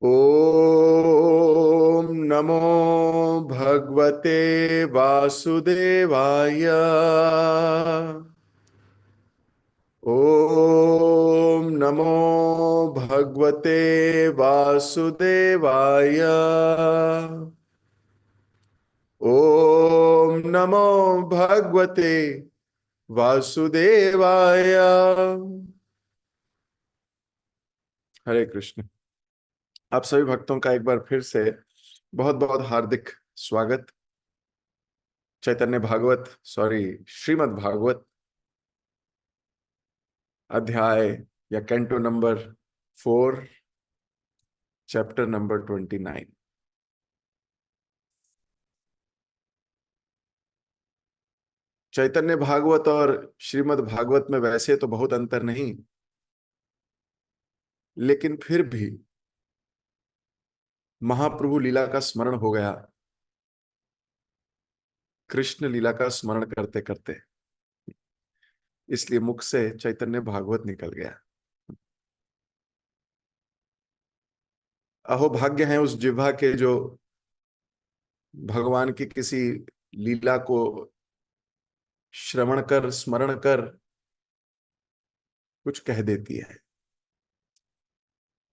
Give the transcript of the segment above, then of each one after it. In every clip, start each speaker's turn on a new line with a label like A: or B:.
A: ओम नमो भगवते वासुदेवाय। ओम नमो भगवते वासुदेवाय। ओम नमो भगवते वासुदेवाय। हरे कृष्ण। आप सभी भक्तों का एक बार फिर से बहुत बहुत हार्दिक स्वागत। चैतन्य भागवत श्रीमद् भागवत अध्याय या कैंटो नंबर 4, चैप्टर नंबर 29। चैतन्य भागवत और श्रीमद् भागवत में वैसे तो बहुत अंतर नहीं, लेकिन फिर भी महाप्रभु लीला का स्मरण हो गया। कृष्ण लीला का स्मरण करते करते इसलिए मुख से चैतन्य भागवत निकल गया। अहो भाग्य है उस जिह्वा के जो भगवान की किसी लीला को श्रवण कर, स्मरण कर कुछ कह देती है।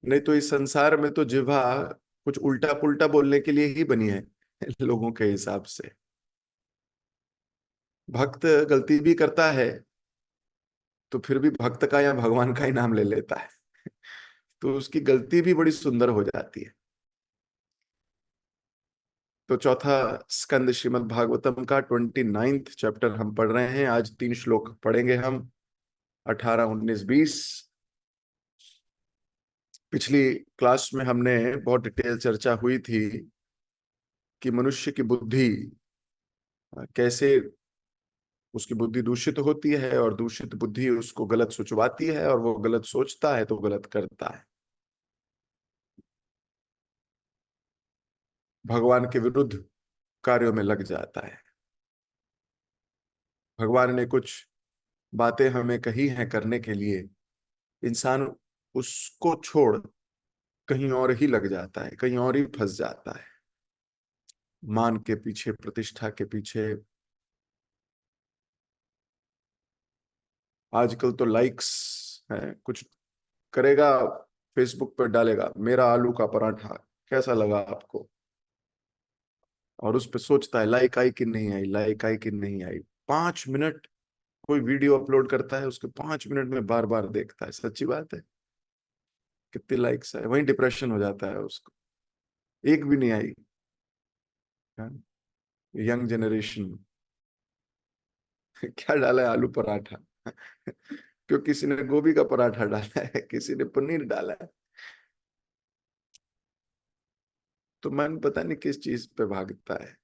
A: नहीं तो इस संसार में तो जिह्वा कुछ उल्टा पुल्टा बोलने के लिए ही बनी है लोगों के हिसाब से। भक्त गलती भी करता है तो फिर भी भक्त का या भगवान का ही नाम ले लेता है तो उसकी गलती भी बड़ी सुंदर हो जाती है। तो चौथा स्कंद श्रीमद् भागवतम का 29th चैप्टर हम पढ़ रहे हैं। आज 3 श्लोक पढ़ेंगे हम, 18, 19, 20। पिछली क्लास में हमने बहुत डिटेल चर्चा हुई थी कि मनुष्य की बुद्धि कैसे, उसकी बुद्धि दूषित होती है और दूषित बुद्धि उसको गलत सोचवाती है और वो गलत सोचता है तो गलत करता है, भगवान के विरुद्ध कार्यों में लग जाता है। भगवान ने कुछ बातें हमें कही हैं करने के लिए, इंसान उसको छोड़ कहीं और ही लग जाता है, कहीं और ही फंस जाता है। मान के पीछे, प्रतिष्ठा के पीछे। आजकल तो लाइक्स है, कुछ करेगा, फेसबुक पर डालेगा मेरा आलू का पराठा कैसा लगा आपको, और उस पर सोचता है लाइक आई कि नहीं आई, लाइक आई कि नहीं आई। 5 मिनट कोई वीडियो अपलोड करता है, उसके 5 मिनट में बार बार देखता है। सच्ची बात है, कितनी लाइक्स है, वहीं डिप्रेशन हो जाता है उसको। एक भी नहीं आई। यंग जनरेशन क्या डाला है, आलू पराठा क्यों किसी ने गोभी का पराठा डाला है, किसी ने पनीर डाला है। तो मन पता नहीं किस चीज पे भागता है।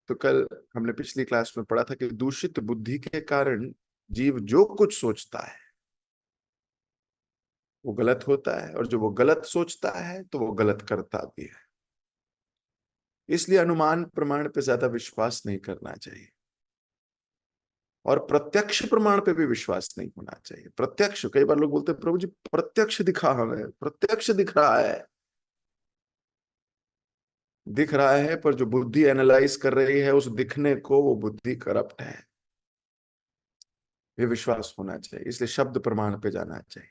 A: तो कल हमने पिछली क्लास में पढ़ा था कि दूषित बुद्धि के कारण जीव जो कुछ सोचता है वो गलत होता है, और जो वो गलत सोचता है तो वो गलत करता भी है। इसलिए अनुमान प्रमाण पे ज्यादा विश्वास नहीं करना चाहिए, और प्रत्यक्ष प्रमाण पे भी विश्वास नहीं होना चाहिए। प्रत्यक्ष, कई बार लोग बोलते हैं प्रभु जी प्रत्यक्ष दिखा, हमें प्रत्यक्ष दिख रहा है। दिख रहा है, पर जो बुद्धि एनालाइज कर रही है उस दिखने को, वो बुद्धि करप्ट है। ये विश्वास होना चाहिए, इसलिए शब्द प्रमाण पे जाना चाहिए।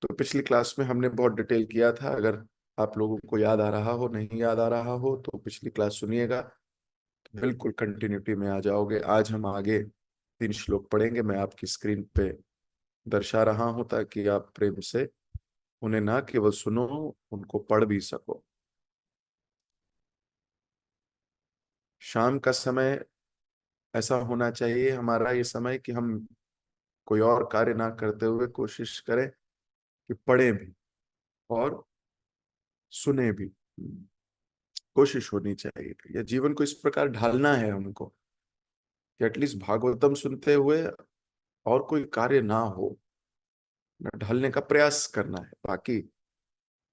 A: तो पिछली क्लास में हमने बहुत डिटेल किया था। अगर आप लोगों को याद आ रहा हो, नहीं याद आ रहा हो तो पिछली क्लास सुनिएगा, तो बिल्कुल कंटिन्यूटी में आ जाओगे। आज हम आगे 3 श्लोक पढ़ेंगे। मैं आपकी स्क्रीन पे दर्शा रहा हूं ताकि आप प्रेम से उन्हें ना केवल सुनो, उनको पढ़ भी सको। शाम का समय ऐसा होना चाहिए हमारा ये समय कि हम कोई और कार्य ना करते हुए कोशिश करें कि पढ़ें भी और सुने भी। कोशिश होनी चाहिए, या जीवन को इस प्रकार ढालना है हमको कि एटलीस्ट भागवतम सुनते हुए और कोई कार्य ना हो, न ढालने का प्रयास करना है। बाकी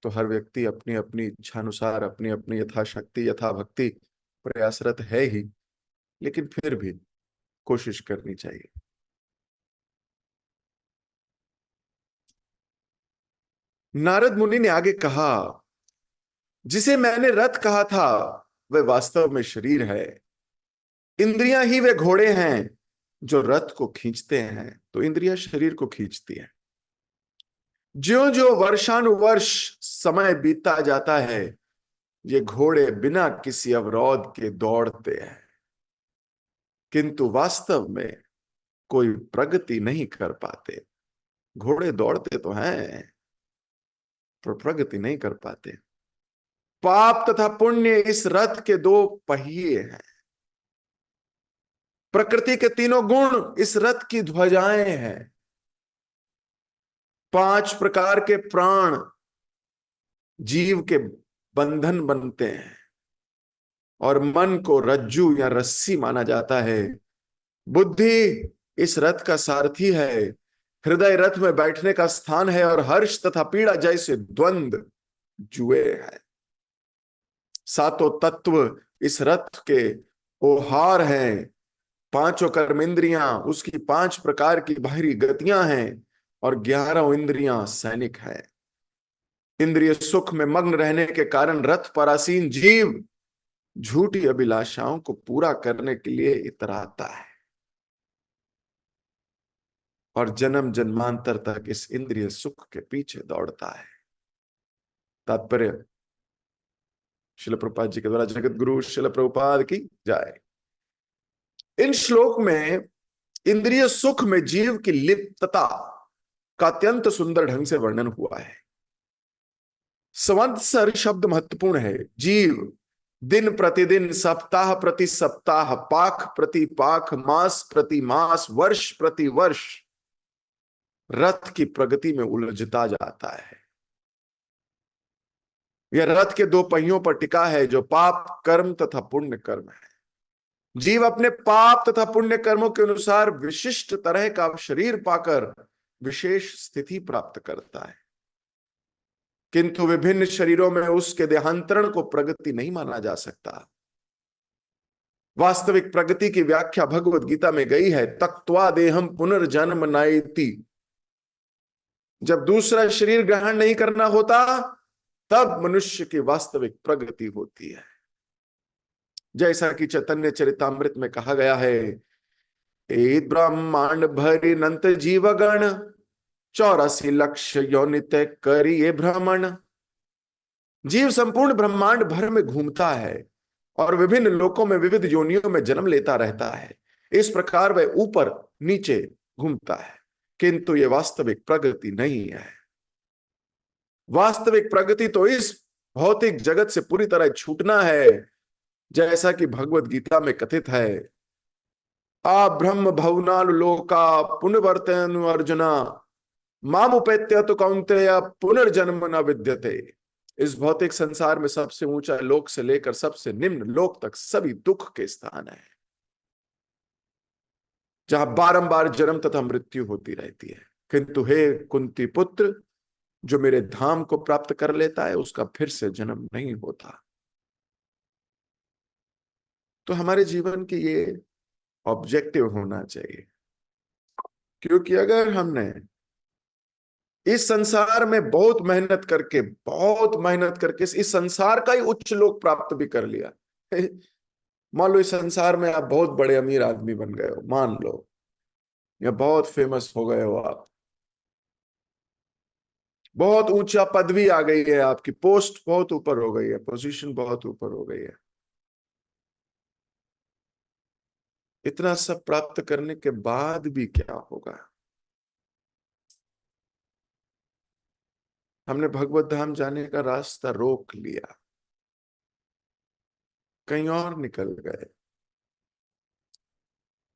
A: तो हर व्यक्ति अपनी अपनी इच्छानुसार, अपनी अपनी यथाशक्ति यथा भक्ति प्रयासरत है ही, लेकिन फिर भी कोशिश करनी चाहिए। नारद मुनि ने आगे कहा, जिसे मैंने रथ कहा था वह वास्तव में शरीर है। इंद्रियां ही वे घोड़े हैं जो रथ को खींचते हैं। तो इंद्रियां शरीर को खींचती हैं। ज्यो ज्यो वर्षानुवर्ष समय बीतता जाता है, ये घोड़े बिना किसी अवरोध के दौड़ते हैं, किंतु वास्तव में कोई प्रगति नहीं कर पाते। घोड़े दौड़ते तो हैं पर प्रगति नहीं कर पाते। पाप तथा पुण्य इस रथ के दो पहिए हैं। प्रकृति के तीनों गुण इस रथ की ध्वजाएं हैं। 5 प्रकार के प्राण जीव के बंधन बनते हैं और मन को रज्जू या रस्सी माना जाता है। बुद्धि इस रथ का सारथी है। हृदय रथ में बैठने का स्थान है और हर्ष तथा पीड़ा जैसे द्वंद जुए हैं। सातों तत्व इस रथ के ओहार हैं। पांचों कर्मेंद्रियां उसकी 5 प्रकार की बाहरी गतियां हैं और 11 इंद्रियां सैनिक हैं। इंद्रिय सुख में मग्न रहने के कारण रथ परासीन जीव झूठी अभिलाषाओं को पूरा करने के लिए इतराता है और जन्म जन्मांतर तक इस इंद्रिय सुख के पीछे दौड़ता है। तात्पर्य शिल प्रभुपाद जी के द्वारा जगत गुरु शिल प्रभुपाद की जाए। इन श्लोक में इंद्रिय सुख में जीव की लिप्तता का अत्यंत सुंदर ढंग से वर्णन हुआ है। संवत्सर शब्द महत्वपूर्ण है। जीव दिन प्रतिदिन, सप्ताह प्रति सप्ताह, पाख प्रति पाख, मास प्रति मास, वर्ष प्रति वर्ष रथ की प्रगति में उलझता जाता है। यह रथ के 2 पहियों पर टिका है जो पाप कर्म तथा पुण्य कर्म है। जीव अपने पाप तथा पुण्य कर्मों के अनुसार विशिष्ट तरह का शरीर पाकर विशेष स्थिति प्राप्त करता है, किंतु विभिन्न शरीरों में उसके देहांतरण को प्रगति नहीं माना जा सकता। वास्तविक प्रगति की व्याख्या भगवत गीता में गई है, तक्त्वा देहम पुनर्जन्म नायति। जब दूसरा शरीर ग्रहण नहीं करना होता तब मनुष्य की वास्तविक प्रगति होती है। जैसा कि चैतन्य चरितामृत में कहा गया है, ए ब्रह्मांड भरी नंत जीवगण, 84 लक्ष योनित करिए भ्रमण। जीव संपूर्ण ब्रह्मांड भर में घूमता है और विभिन्न लोकों में विविध योनियों में जन्म लेता रहता है। इस प्रकार वह ऊपर नीचे घूमता है, किंतु यह वास्तविक प्रगति नहीं है। वास्तविक प्रगति तो इस भौतिक जगत से पूरी तरह छूटना है, जैसा कि भगवत गीता में कथित है, आ ब्रह्म भवनालु लोका पुनर्वर्तनु अर्जुना मामुपेत्य तो कौन्तेय पुनर्जन्म न विद्यते। इस भौतिक संसार में सबसे ऊंचा लोक से लेकर सबसे निम्न लोक तक सभी दुख के स्थान है, जहां बारंबार जन्म तथा मृत्यु होती रहती है। किंतु हे कुंती पुत्र, जो मेरे धाम को प्राप्त कर लेता है उसका फिर से जन्म नहीं होता। तो हमारे जीवन की ये ऑब्जेक्टिव होना चाहिए, क्योंकि अगर हमने इस संसार में बहुत मेहनत करके इस संसार का ही उच्च लोक प्राप्त भी कर लिया, मान लो इस संसार में आप बहुत बड़े अमीर आदमी बन गए हो, मान लो, या बहुत फेमस हो गए हो, आप बहुत ऊंचा पदवी आ गई है, आपकी पोस्ट बहुत ऊपर हो गई है, पोजीशन बहुत ऊपर हो गई है। इतना सब प्राप्त करने के बाद भी क्या होगा? हमने भगवत धाम जाने का रास्ता रोक लिया, कहीं और निकल गए।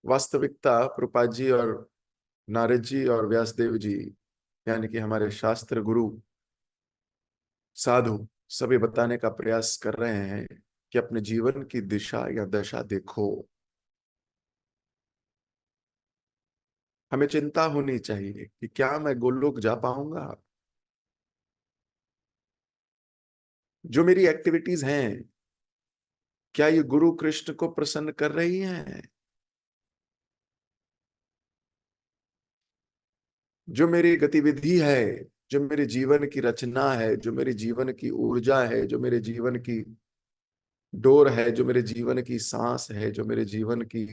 A: वास्तविकता प्रभुपाद जी और नारद जी और व्यासदेव जी, यानी कि हमारे शास्त्र गुरु साधु, सभी बताने का प्रयास कर रहे हैं कि अपने जीवन की दिशा या दशा देखो। हमें चिंता होनी चाहिए कि क्या मैं गोलोक जा पाऊंगा? जो मेरी एक्टिविटीज हैं, क्या ये गुरु कृष्ण को प्रसन्न कर रही हैं? जो मेरी गतिविधि है, जो मेरे जीवन की रचना है, जो मेरे जीवन की ऊर्जा है, जो मेरे जीवन की डोर है, जो मेरे जीवन की सांस है, जो मेरे जीवन की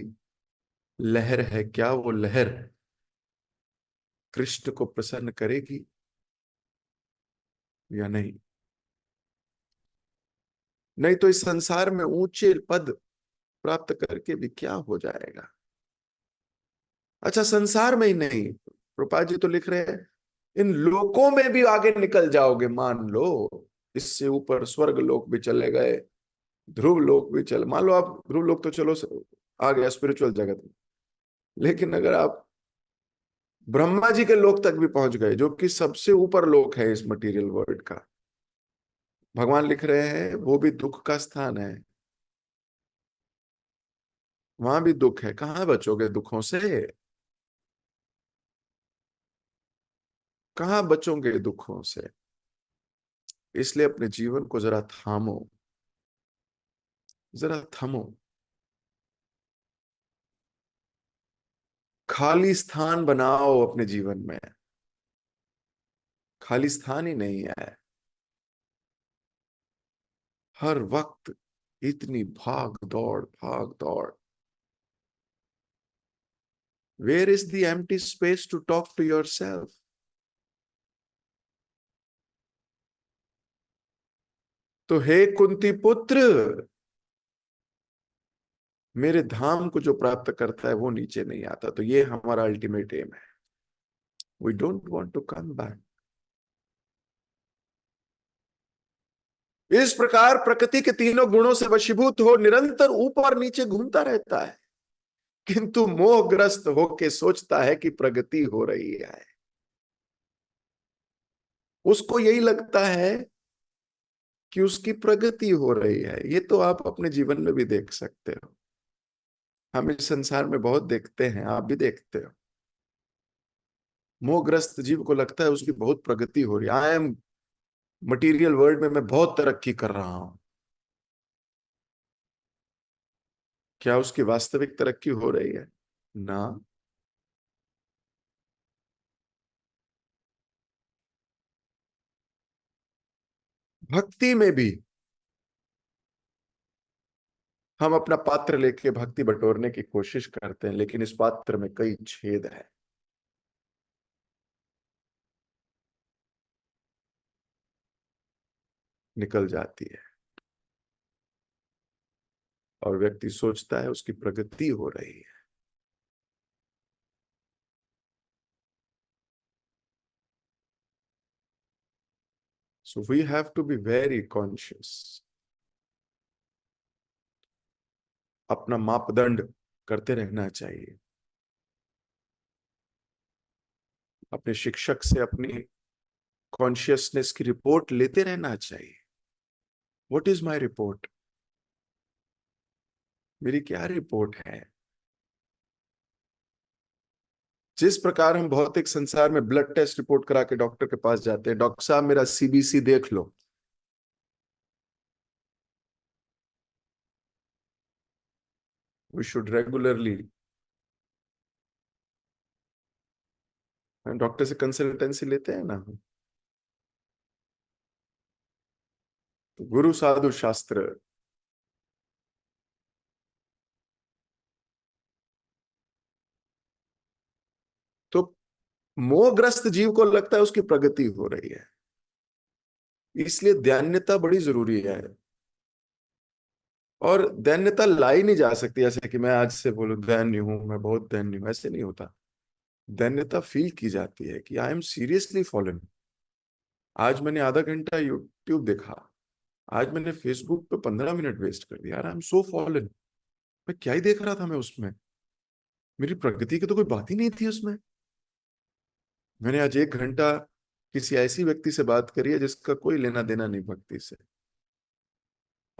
A: लहर है, क्या वो लहर कृष्ण को प्रसन्न करेगी या नहीं? नहीं तो इस संसार में ऊंचे पद प्राप्त करके भी क्या हो जाएगा? अच्छा, संसार में ही नहीं, प्रभुपाद जी तो लिख रहे हैं इन लोकों में भी आगे निकल जाओगे, मान लो इससे ऊपर स्वर्ग लोक भी चले गए, ध्रुव लोक भी चले, मान लो आप ध्रुव लोक तो चलो आ गया स्पिरिचुअल जगत में, लेकिन अगर आप ब्रह्मा जी के लोक तक भी पहुंच गए, जो कि सबसे ऊपर लोक है इस मटेरियल वर्ल्ड का, भगवान लिख रहे हैं वो भी दुख का स्थान है, वहां भी दुख है, कहां बचोगे दुखों से? कहां बचोगे दुखों से? इसलिए अपने जीवन को जरा थामो, जरा थमो। खाली स्थान बनाओ अपने जीवन में, खाली स्थान ही नहीं है, हर वक्त इतनी भाग दौड़। Where is the empty space to talk to yourself? तो हे कुंती पुत्र, मेरे धाम को जो प्राप्त करता है वो नीचे नहीं आता, तो ये हमारा अल्टीमेट एम है। We don't want to come back. इस प्रकार प्रकृति के तीनों गुणों से वशीभूत हो निरंतर ऊपर नीचे घूमता रहता है, किंतु मोहग्रस्त होके सोचता है कि प्रगति हो रही है। उसको यही लगता है कि उसकी प्रगति हो रही है। ये तो आप अपने जीवन में भी देख सकते हो, हम इस संसार में बहुत देखते हैं, आप भी देखते हो। मोहग्रस्त जीव को लगता है उसकी बहुत प्रगति हो रही है, आई एम मटेरियल वर्ल्ड में मैं बहुत तरक्की कर रहा हूं। क्या उसकी वास्तविक तरक्की हो रही है? ना। भक्ति में भी हम अपना पात्र लेके भक्ति बटोरने की कोशिश करते हैं, लेकिन इस पात्र में कई छेद है। निकल जाती है और व्यक्ति सोचता है उसकी प्रगति हो रही है। So we have to be very conscious. अपना मापदंड करते रहना चाहिए, अपने शिक्षक से अपनी कॉन्शियसनेस की रिपोर्ट लेते रहना चाहिए। What is my report? मेरी क्या रिपोर्ट है? जिस प्रकार हम भौतिक संसार में ब्लड टेस्ट रिपोर्ट करा के डॉक्टर के पास जाते हैं, डॉक्टर साहब मेरा सीबीसी देख लो, वी शुड रेगुलरली, डॉक्टर से कंसल्टेंसी लेते हैं ना हम। तो गुरु साधु शास्त्र। तो मोहग्रस्त जीव को लगता है उसकी प्रगति हो रही है, इसलिए दैन्यता बड़ी जरूरी है। और दैन्यता लाई नहीं जा सकती ऐसे कि मैं आज से बोलूं दैन्य हूं, मैं बहुत दैन्य हूं, ऐसे नहीं होता। दैन्यता फील की जाती है कि आई एम सीरियसली फॉलन। आज मैंने आधा घंटा यूट्यूब देखा, आज मैंने फेसबुक पे 15 मिनट वेस्ट कर दिया, यार आई एम सो फॉलन। मैं क्या ही देख रहा था मैं उसमें, मेरी प्रगति की तो कोई बात ही नहीं थी उसमें। मैंने आज 1 घंटा किसी ऐसी व्यक्ति से बात करी है जिसका कोई लेना देना नहीं भक्ति से,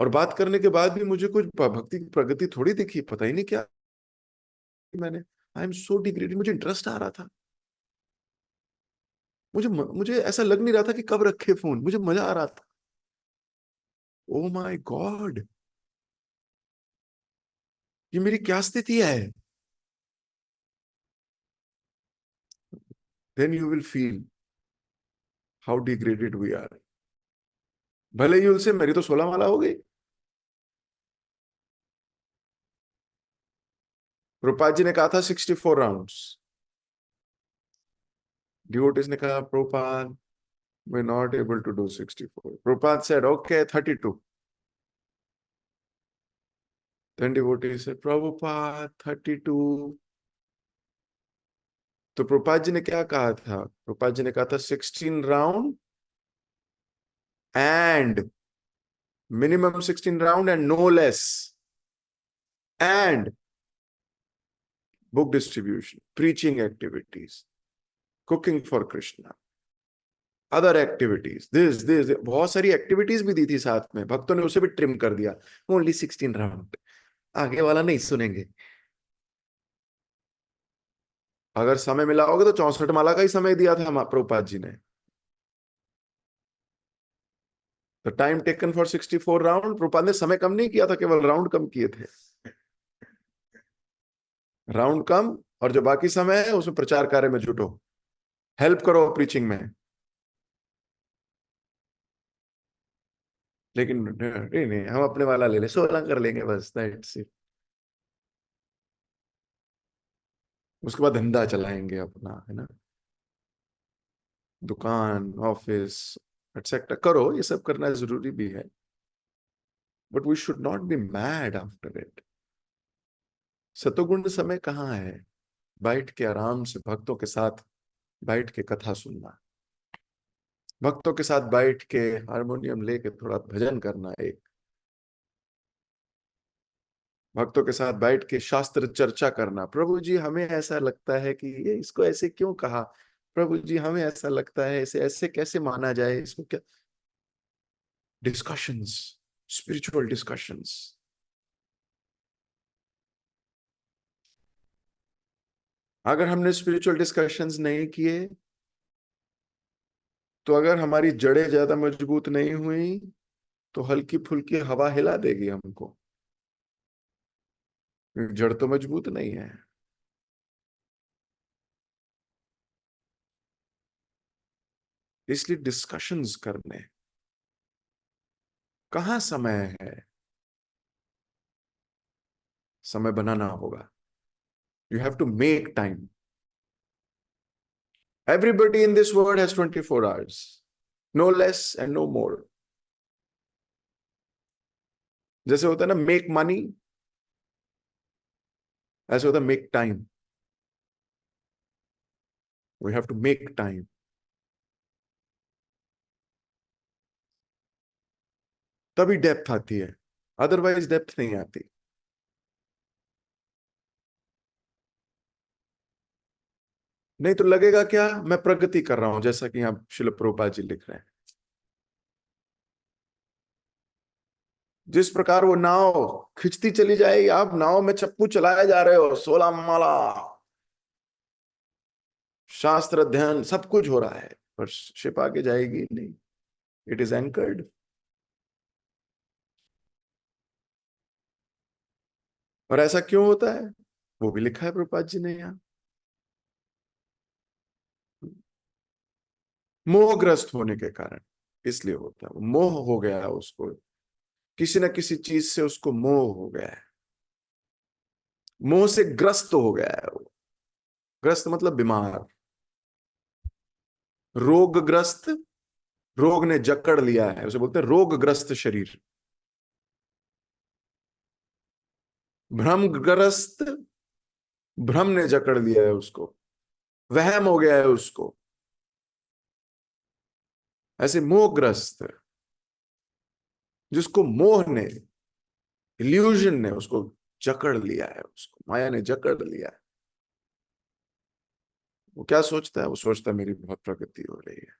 A: और बात करने के बाद भी मुझे कुछ भक्ति की प्रगति थोड़ी दिखी, पता ही नहीं क्या मैंने। आई एम सो डिग्रेडेड, मुझे इंटरेस्ट आ रहा था, मुझे ऐसा लग नहीं रहा था कि कब रखे फोन, मुझे मजा आ रहा था। ओ माय गॉड, ये मेरी क्या स्थिति है? Then you will feel how degraded we are. भले ही उनसे मेरी तो 16 माला हो गई। प्रभुपाद जी ने कहा था 64 राउंड्स। डिवोटीज ने कहा Prabhupada we're not able to do 64. Prabhupada said, okay, 32. Then devotee said, Prabhupada, 32. तो प्रभुपाद जी ने क्या कहा था? प्रभुपाद जी ने कहा था 16 round and minimum 16 round and no less, and book distribution, preaching activities, cooking for Krishna, other activities, this बहुत सारी एक्टिविटीज भी दी थी साथ में। भक्तों ने उसे भी ट्रिम कर दिया। ओनली 16 राउंड, आगे वाला नहीं सुनेंगे। अगर समय मिला होगा तो 64 माला का ही समय दिया था प्रभुपाद जी ने। The time taken for 64 round, Prabhupada ने समय कम नहीं किया था, केवल राउंड कम किए थे। राउंड कम, और जो बाकी समय है उसमें प्रचार कार्य में जुटो, हेल्प करो प्रीचिंग में। लेकिन नहीं नहीं, हम अपने वाला ले ले, 16 कर लेंगे बस, दैट्स इट। उसके बाद धंधा चलाएंगे अपना, है ना, दुकान, ऑफिस, एटसेट्रा। करो, ये सब करना जरूरी भी है, but we should not be mad after it. सतोगुण समय कहाँ है? बैठ के आराम से भक्तों के साथ बैठ के कथा सुनना, भक्तों के साथ बैठ के हारमोनियम लेके थोड़ा भजन करना, एक भक्तों के साथ बैठ के शास्त्र चर्चा करना। प्रभु जी हमें ऐसा लगता है कि ये इसको ऐसे क्यों कहा, प्रभु जी हमें ऐसा लगता है ऐसे ऐसे कैसे माना जाए इसको, क्या डिस्कशंस, स्पिरिचुअल डिस्कशंस। अगर हमने स्पिरिचुअल डिस्कशंस नहीं किए, तो अगर हमारी जड़ें ज्यादा मजबूत नहीं हुई, तो हल्की फुल्की हवा हिला देगी हमको, जड़ तो मजबूत नहीं है। इसलिए डिस्कशंस करने कहाँ समय है? समय बनाना होगा। You have to make time. Everybody in this world has 24 hours, no less and no more. जैसे होता है ना मेक मनी, ऐसे होता है make time. We have to make time, तभी डेप्थ आती है, अदरवाइज डेप्थ नहीं आती। नहीं तो लगेगा क्या, मैं प्रगति कर रहा हूं, जैसा कि यहाँ शिल प्रभुपाद जी लिख रहे हैं। जिस प्रकार वो नाव खिंचती चली जाएगी, आप नाव में चप्पू चलाए जा रहे हो, 16 माला, शास्त्र अध्ययन सब कुछ हो रहा है, पर शिप आगे जाएगी नहीं। It is anchored. और ऐसा क्यों होता है, वो भी लिखा है प्रभुपाद जी ने यहाँ। मोहग्रस्त होने के कारण इसलिए होता है, मोह हो गया है उसको, किसी ना किसी चीज से उसको मोह हो गया है, मोह से ग्रस्त हो गया है वो। ग्रस्त मतलब बीमार, रोगग्रस्त, रोग ने जकड़ लिया है उसे, बोलते हैं रोगग्रस्त शरीर। भ्रमग्रस्त, भ्रम ने जकड़ लिया है उसको, वहम हो गया है उसको। ऐसे मोहग्रस्त, जिसको मोह ने, इल्यूजन ने उसको जकड़ लिया है, उसको माया ने जकड़ लिया है। वो क्या सोचता है? वो सोचता है मेरी बहुत प्रगति हो रही है।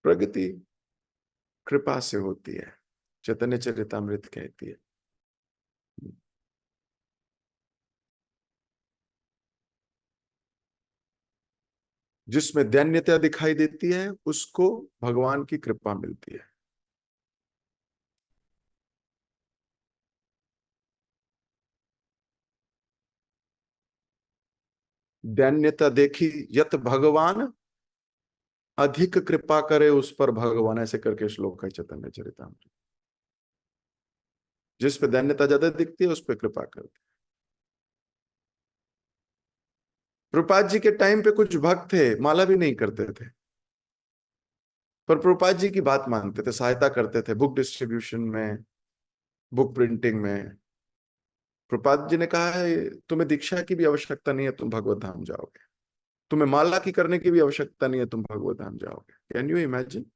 A: प्रगति कृपा से होती है, चैतन्य चरितामृत कहती है। जिसमें दैन्यता दिखाई देती है उसको भगवान की कृपा मिलती है। दैन्यता देखी यत भगवान, अधिक कृपा करे उस पर भगवान, ऐसे करके श्लोक है चैतन्य चरितामृत। जिस पे दैन्यता ज्यादा दिखती है उस पे कृपा करते। प्रभुपाद जी के टाइम पे कुछ भक्त थे माला भी नहीं करते थे, पर प्रभुपाद जी की बात मानते थे, सहायता करते थे बुक डिस्ट्रीब्यूशन में, बुक प्रिंटिंग में। प्रभुपाद जी ने कहा है तुम्हें दीक्षा की भी आवश्यकता नहीं है, तुम भगवत धाम जाओगे। तुम्हें माला की करने की भी आवश्यकता नहीं है, तुम भगवत धाम जाओगे। Can you imagine?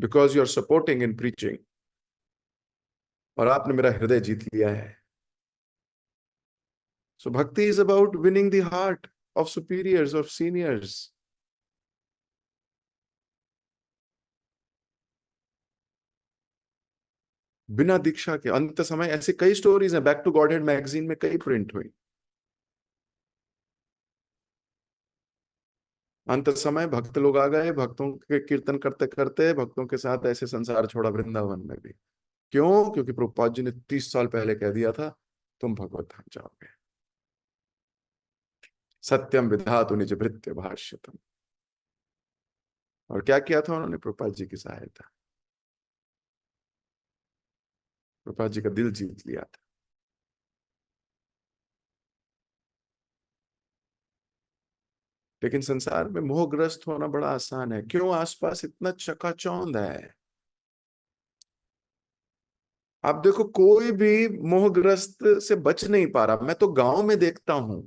A: Because you are supporting in preaching, और आपने मेरा हृदय जीत लिया है। So bhakti is about winning the heart of superiors, of seniors. बिना दीक्षा के अंत समय ऐसे कई स्टोरीज हैं, बैक टू गॉडहेड मैगजीन में कई प्रिंट हुई। अंत समय भक्त लोग आ गए, भक्तों के कीर्तन करते करते भक्तों के साथ ऐसे संसार छोड़ा वृंदावन में भी। क्यों? क्योंकि प्रभुपाद जी ने 30 साल पहले कह दिया था तुम भगवत धाम जाओगे। सत्यम विधातु निज भृत्य भाष्यतम। और क्या किया था उन्होंने? प्रभुपाद जी की सहायता। प्रभुपाद जी का दिल जीत लिया था। लेकिन संसार में मोहग्रस्त होना बड़ा आसान है। क्यों? आसपास इतना चकाचौंध है। आप देखो कोई भी मोहग्रस्त से बच नहीं पा रहा। मैं तो गांव में देखता हूं,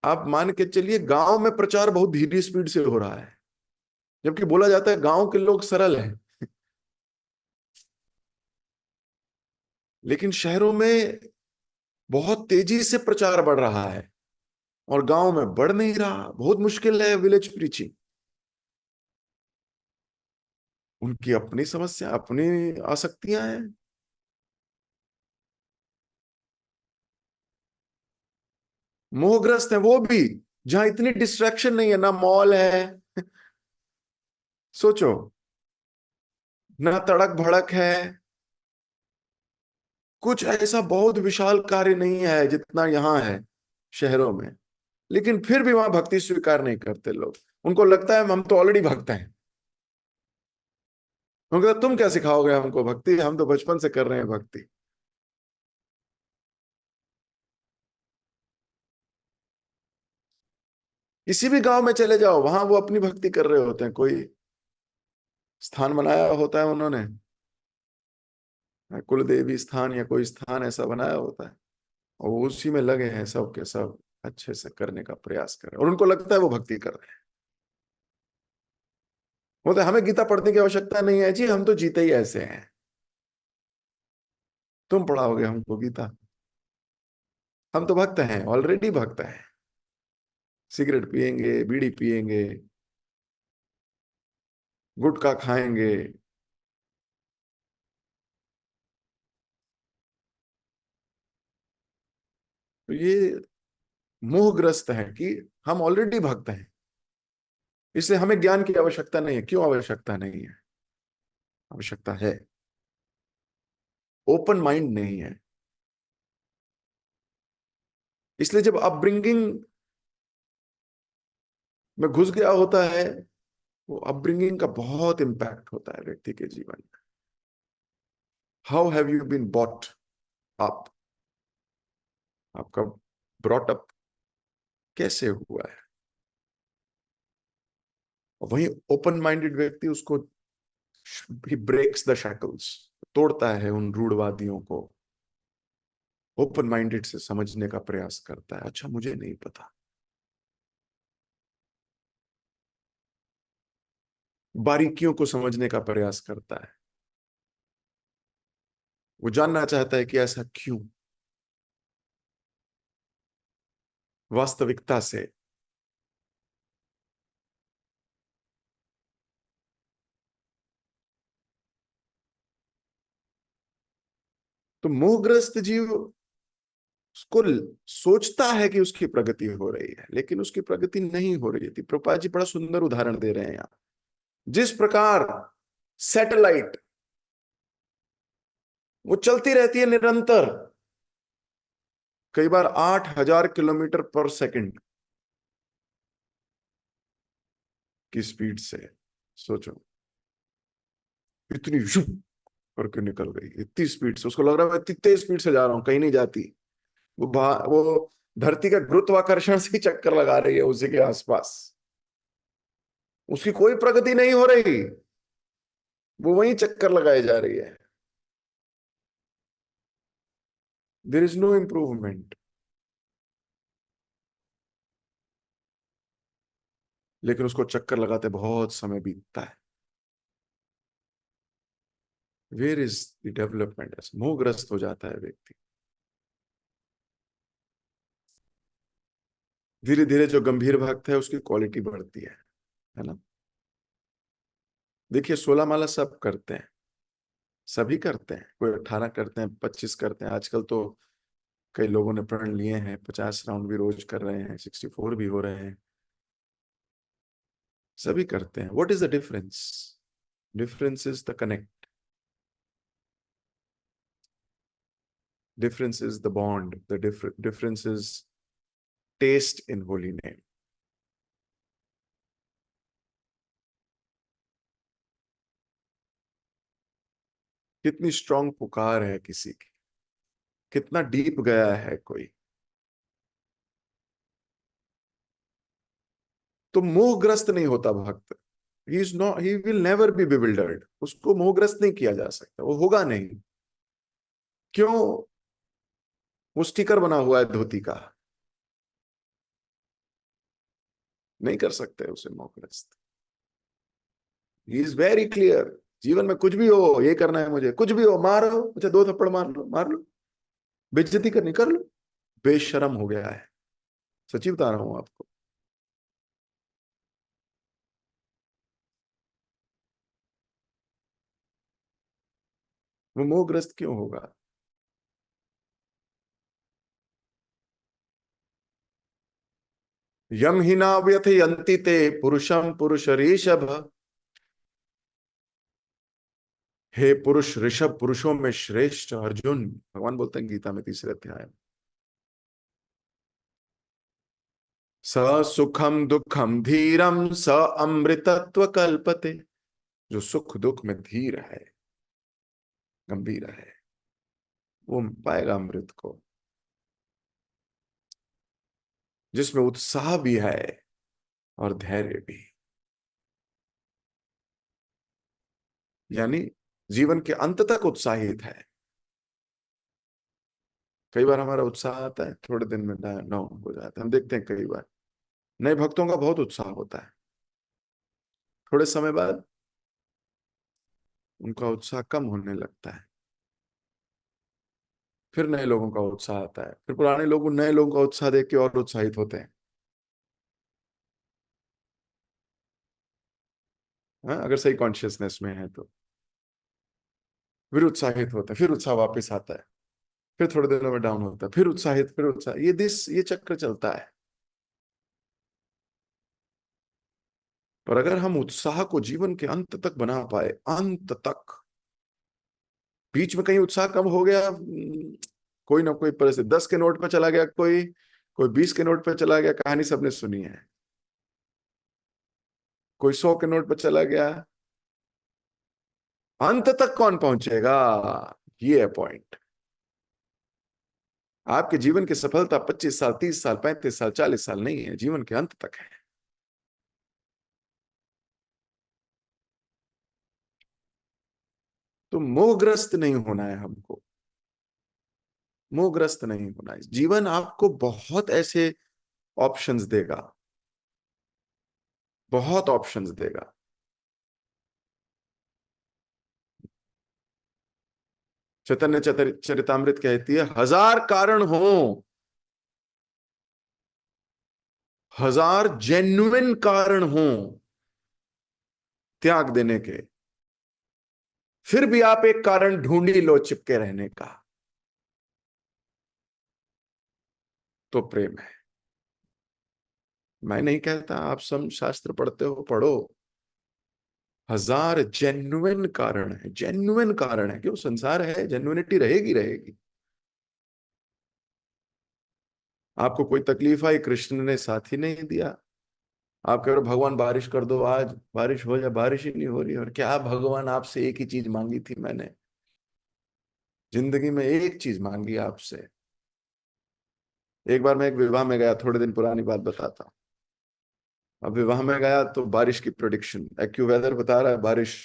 A: आप मान के चलिए गांव में प्रचार बहुत धीरे स्पीड से हो रहा है, जबकि बोला जाता है गांव के लोग सरल हैं। लेकिन शहरों में बहुत तेजी से प्रचार बढ़ रहा है और गांव में बढ़ नहीं रहा। बहुत मुश्किल है विलेज प्रीचिंग। उनकी अपनी समस्या, अपनी आसक्तियां हैं। मोहग्रस्त है वो भी जहां इतनी डिस्ट्रैक्शन नहीं है, ना मॉल है, सोचो, ना तड़क भड़क है, कुछ ऐसा बहुत विशाल कार्य नहीं है जितना यहां है शहरों में। लेकिन फिर भी वहां भक्ति स्वीकार नहीं करते लोग। उनको लगता है हम तो ऑलरेडी भक्त हैं। उनको लगता है, तुम क्या सिखाओगे हमको भक्ति, हम तो बचपन से कर रहे हैं भक्ति। किसी भी गांव में चले जाओ वहां वो अपनी भक्ति कर रहे होते हैं। कोई स्थान बनाया होता है उन्होंने, कुल देवी स्थान या कोई स्थान ऐसा बनाया होता है, और वो उसी में लगे हैं सब के सब, अच्छे से करने का प्रयास कर रहे हैं और उनको लगता है वो भक्ति कर रहे हैं। बोलते हमें गीता पढ़ने की आवश्यकता नहीं है जी, हम तो जीते ही ऐसे हैं, तुम पढ़ाओगे हमको गीता? हम तो भक्त हैं, ऑलरेडी भक्त हैं। सिगरेट पिएंगे, बीड़ी पिएंगे, गुटखा खाएंगे। तो ये मोहग्रस्त है कि हम ऑलरेडी भक्त हैं, इसलिए हमें ज्ञान की आवश्यकता नहीं है। क्यों आवश्यकता नहीं है? आवश्यकता है। ओपन माइंड नहीं है। इसलिए जब अपब्रिंगिंग में घुस गया होता है, वो अपब्रिंगिंग का बहुत इंपैक्ट होता है व्यक्ति के जीवन में। How have you been bought up? आपका ब्रॉट अप कैसे हुआ है? और वही ओपन माइंडेड व्यक्ति उसको, ही ब्रेक्स द शैकल्स, तोड़ता है उन रूढ़वादियों को। ओपन माइंडेड से समझने का प्रयास करता है, अच्छा मुझे नहीं पता। बारीकियों को समझने का प्रयास करता है। वो जानना चाहता है कि ऐसा क्यों, वास्तविकता से। तो मोहग्रस्त जीव उसको सोचता है कि उसकी प्रगति हो रही है, लेकिन उसकी प्रगति नहीं हो रही थी। प्रभुपाद जी बड़ा सुंदर उदाहरण दे रहे हैं यहाँ। जिस प्रकार सैटेलाइट वो चलती रहती है निरंतर, कई बार 8,000 किलोमीटर पर सेकंड की स्पीड से। सोचो, इतनी शुभ करके निकल गई, इतनी स्पीड से, उसको लग रहा है मैं इतनी तेज स्पीड से जा रहा हूं, कहीं नहीं जाती। वो धरती का गुरुत्वाकर्षण से ही चक्कर लगा रही है उसी के आसपास, उसकी कोई प्रगति नहीं हो रही, वो वहीं चक्कर लगाए जा रही है। There is no improvement. लेकिन उसको चक्कर लगाते बहुत समय बीतता है। Where is the development? मोहग्रस्त हो जाता है व्यक्ति। धीरे धीरे जो गंभीर भक्त है उसकी क्वालिटी बढ़ती है ना। देखिए, 16 माला सब करते हैं, सभी करते हैं, कोई 18 करते हैं, 25 करते हैं, आजकल तो कई लोगों ने प्रण लिए हैं, 50 राउंड भी रोज कर रहे हैं, 64 भी हो रहे हैं, सभी करते हैं। What is the difference? Difference is the connect, difference is the bond, the difference is taste in holy name. कितनी स्ट्रांग पुकार है किसी की, कितना डीप गया है कोई। तो मोहग्रस्त नहीं होता भक्त। He is not, he will never be bewildered. उसको मोहग्रस्त नहीं किया जा सकता, वो होगा नहीं। क्यों? वो स्टिकर बना हुआ है धोती का, नहीं कर सकते उसे मोहग्रस्त। He is very clear. जीवन में कुछ भी हो, ये करना है मुझे, कुछ भी हो, मारो मुझे, 2 थप्पड़ मार लो, मार लो, बेइज्जती करनी कर लो। बेशरम हो गया है, सच्ची बता रहा हूं आपको। वो मोहग्रस्त क्यों होगा? यम ही ना व्यथयंति ते पुरुषम पुरुषरीषभ। हे पुरुष ऋषभ, पुरुषों में श्रेष्ठ अर्जुन, भगवान बोलते हैं गीता में 3 अध्याय में। स सुखम दुखम धीरम स अमृतत्व कल्पते। जो सुख दुख में धीर है, गंभीर है, वो पाएगा अमृत को। जिसमें उत्साह भी है और धैर्य भी, यानी जीवन के अंत तक उत्साहित है। कई बार हमारा उत्साह आता है, थोड़े दिन में डाउन हो जाता है। हम देखते हैं कई बार नए भक्तों का बहुत उत्साह होता है, थोड़े समय बाद उनका उत्साह कम होने लगता है। फिर नए लोगों का उत्साह आता है, फिर पुराने लोग नए लोगों का उत्साह देख के और उत्साहित होते हैं। हाँ, अगर सही कॉन्शियसनेस में है तो फिर उत्साहित होते हैं, फिर उत्साह वापस आता है, फिर थोड़े दिनों में डाउन होता है, फिर उत्साहित, फिर उत्साह, ये चक्र चलता है। पर अगर हम उत्साह को जीवन के अंत तक बना पाए, अंत तक, बीच में कहीं उत्साह कम हो गया, कोई ना कोई परिस्थिति, 10 के नोट पे चला गया कोई, कोई 20 के नोट पे चला गया, कहानी सबने सुनी है। कोई 100 के नोट पे चला गया, अंत तक कौन पहुंचेगा? ये है पॉइंट। आपके जीवन की सफलता 25 साल, 30 साल, 35 साल, 40 साल नहीं है, जीवन के अंत तक है। तो मोहग्रस्त नहीं होना है हमको, मोहग्रस्त नहीं होना है। जीवन आपको बहुत ऐसे ऑप्शंस देगा, बहुत ऑप्शंस देगा। चैतन्य चरितामृत कहती है, 1000 कारण हो, 1000 जेन्युइन कारण हो त्याग देने के, फिर भी आप एक कारण ढूंढ ही लो चिपके रहने का, तो प्रेम है। मैं नहीं कहता, आप सब शास्त्र पढ़ते हो, पढ़ो, हजार जेन्युइन कारण है, जेन्युइन कारण है, क्यों संसार है, जेन्युइनिटी रहेगी रहेगी। आपको कोई तकलीफ आई, कृष्ण ने साथ ही नहीं दिया। आप कह रहे हो भगवान बारिश कर दो, आज बारिश हो जाए, बारिश ही नहीं हो रही। और क्या भगवान, आपसे एक ही चीज मांगी थी मैंने, जिंदगी में एक चीज मांगी आपसे। एक बार मैं एक विवाह में गया, थोड़े दिन पुरानी बात बताता हूँ। अब विवाह में गया तो बारिश की प्रोडिक्शन, एक्यू वेदर बता रहा है बारिश।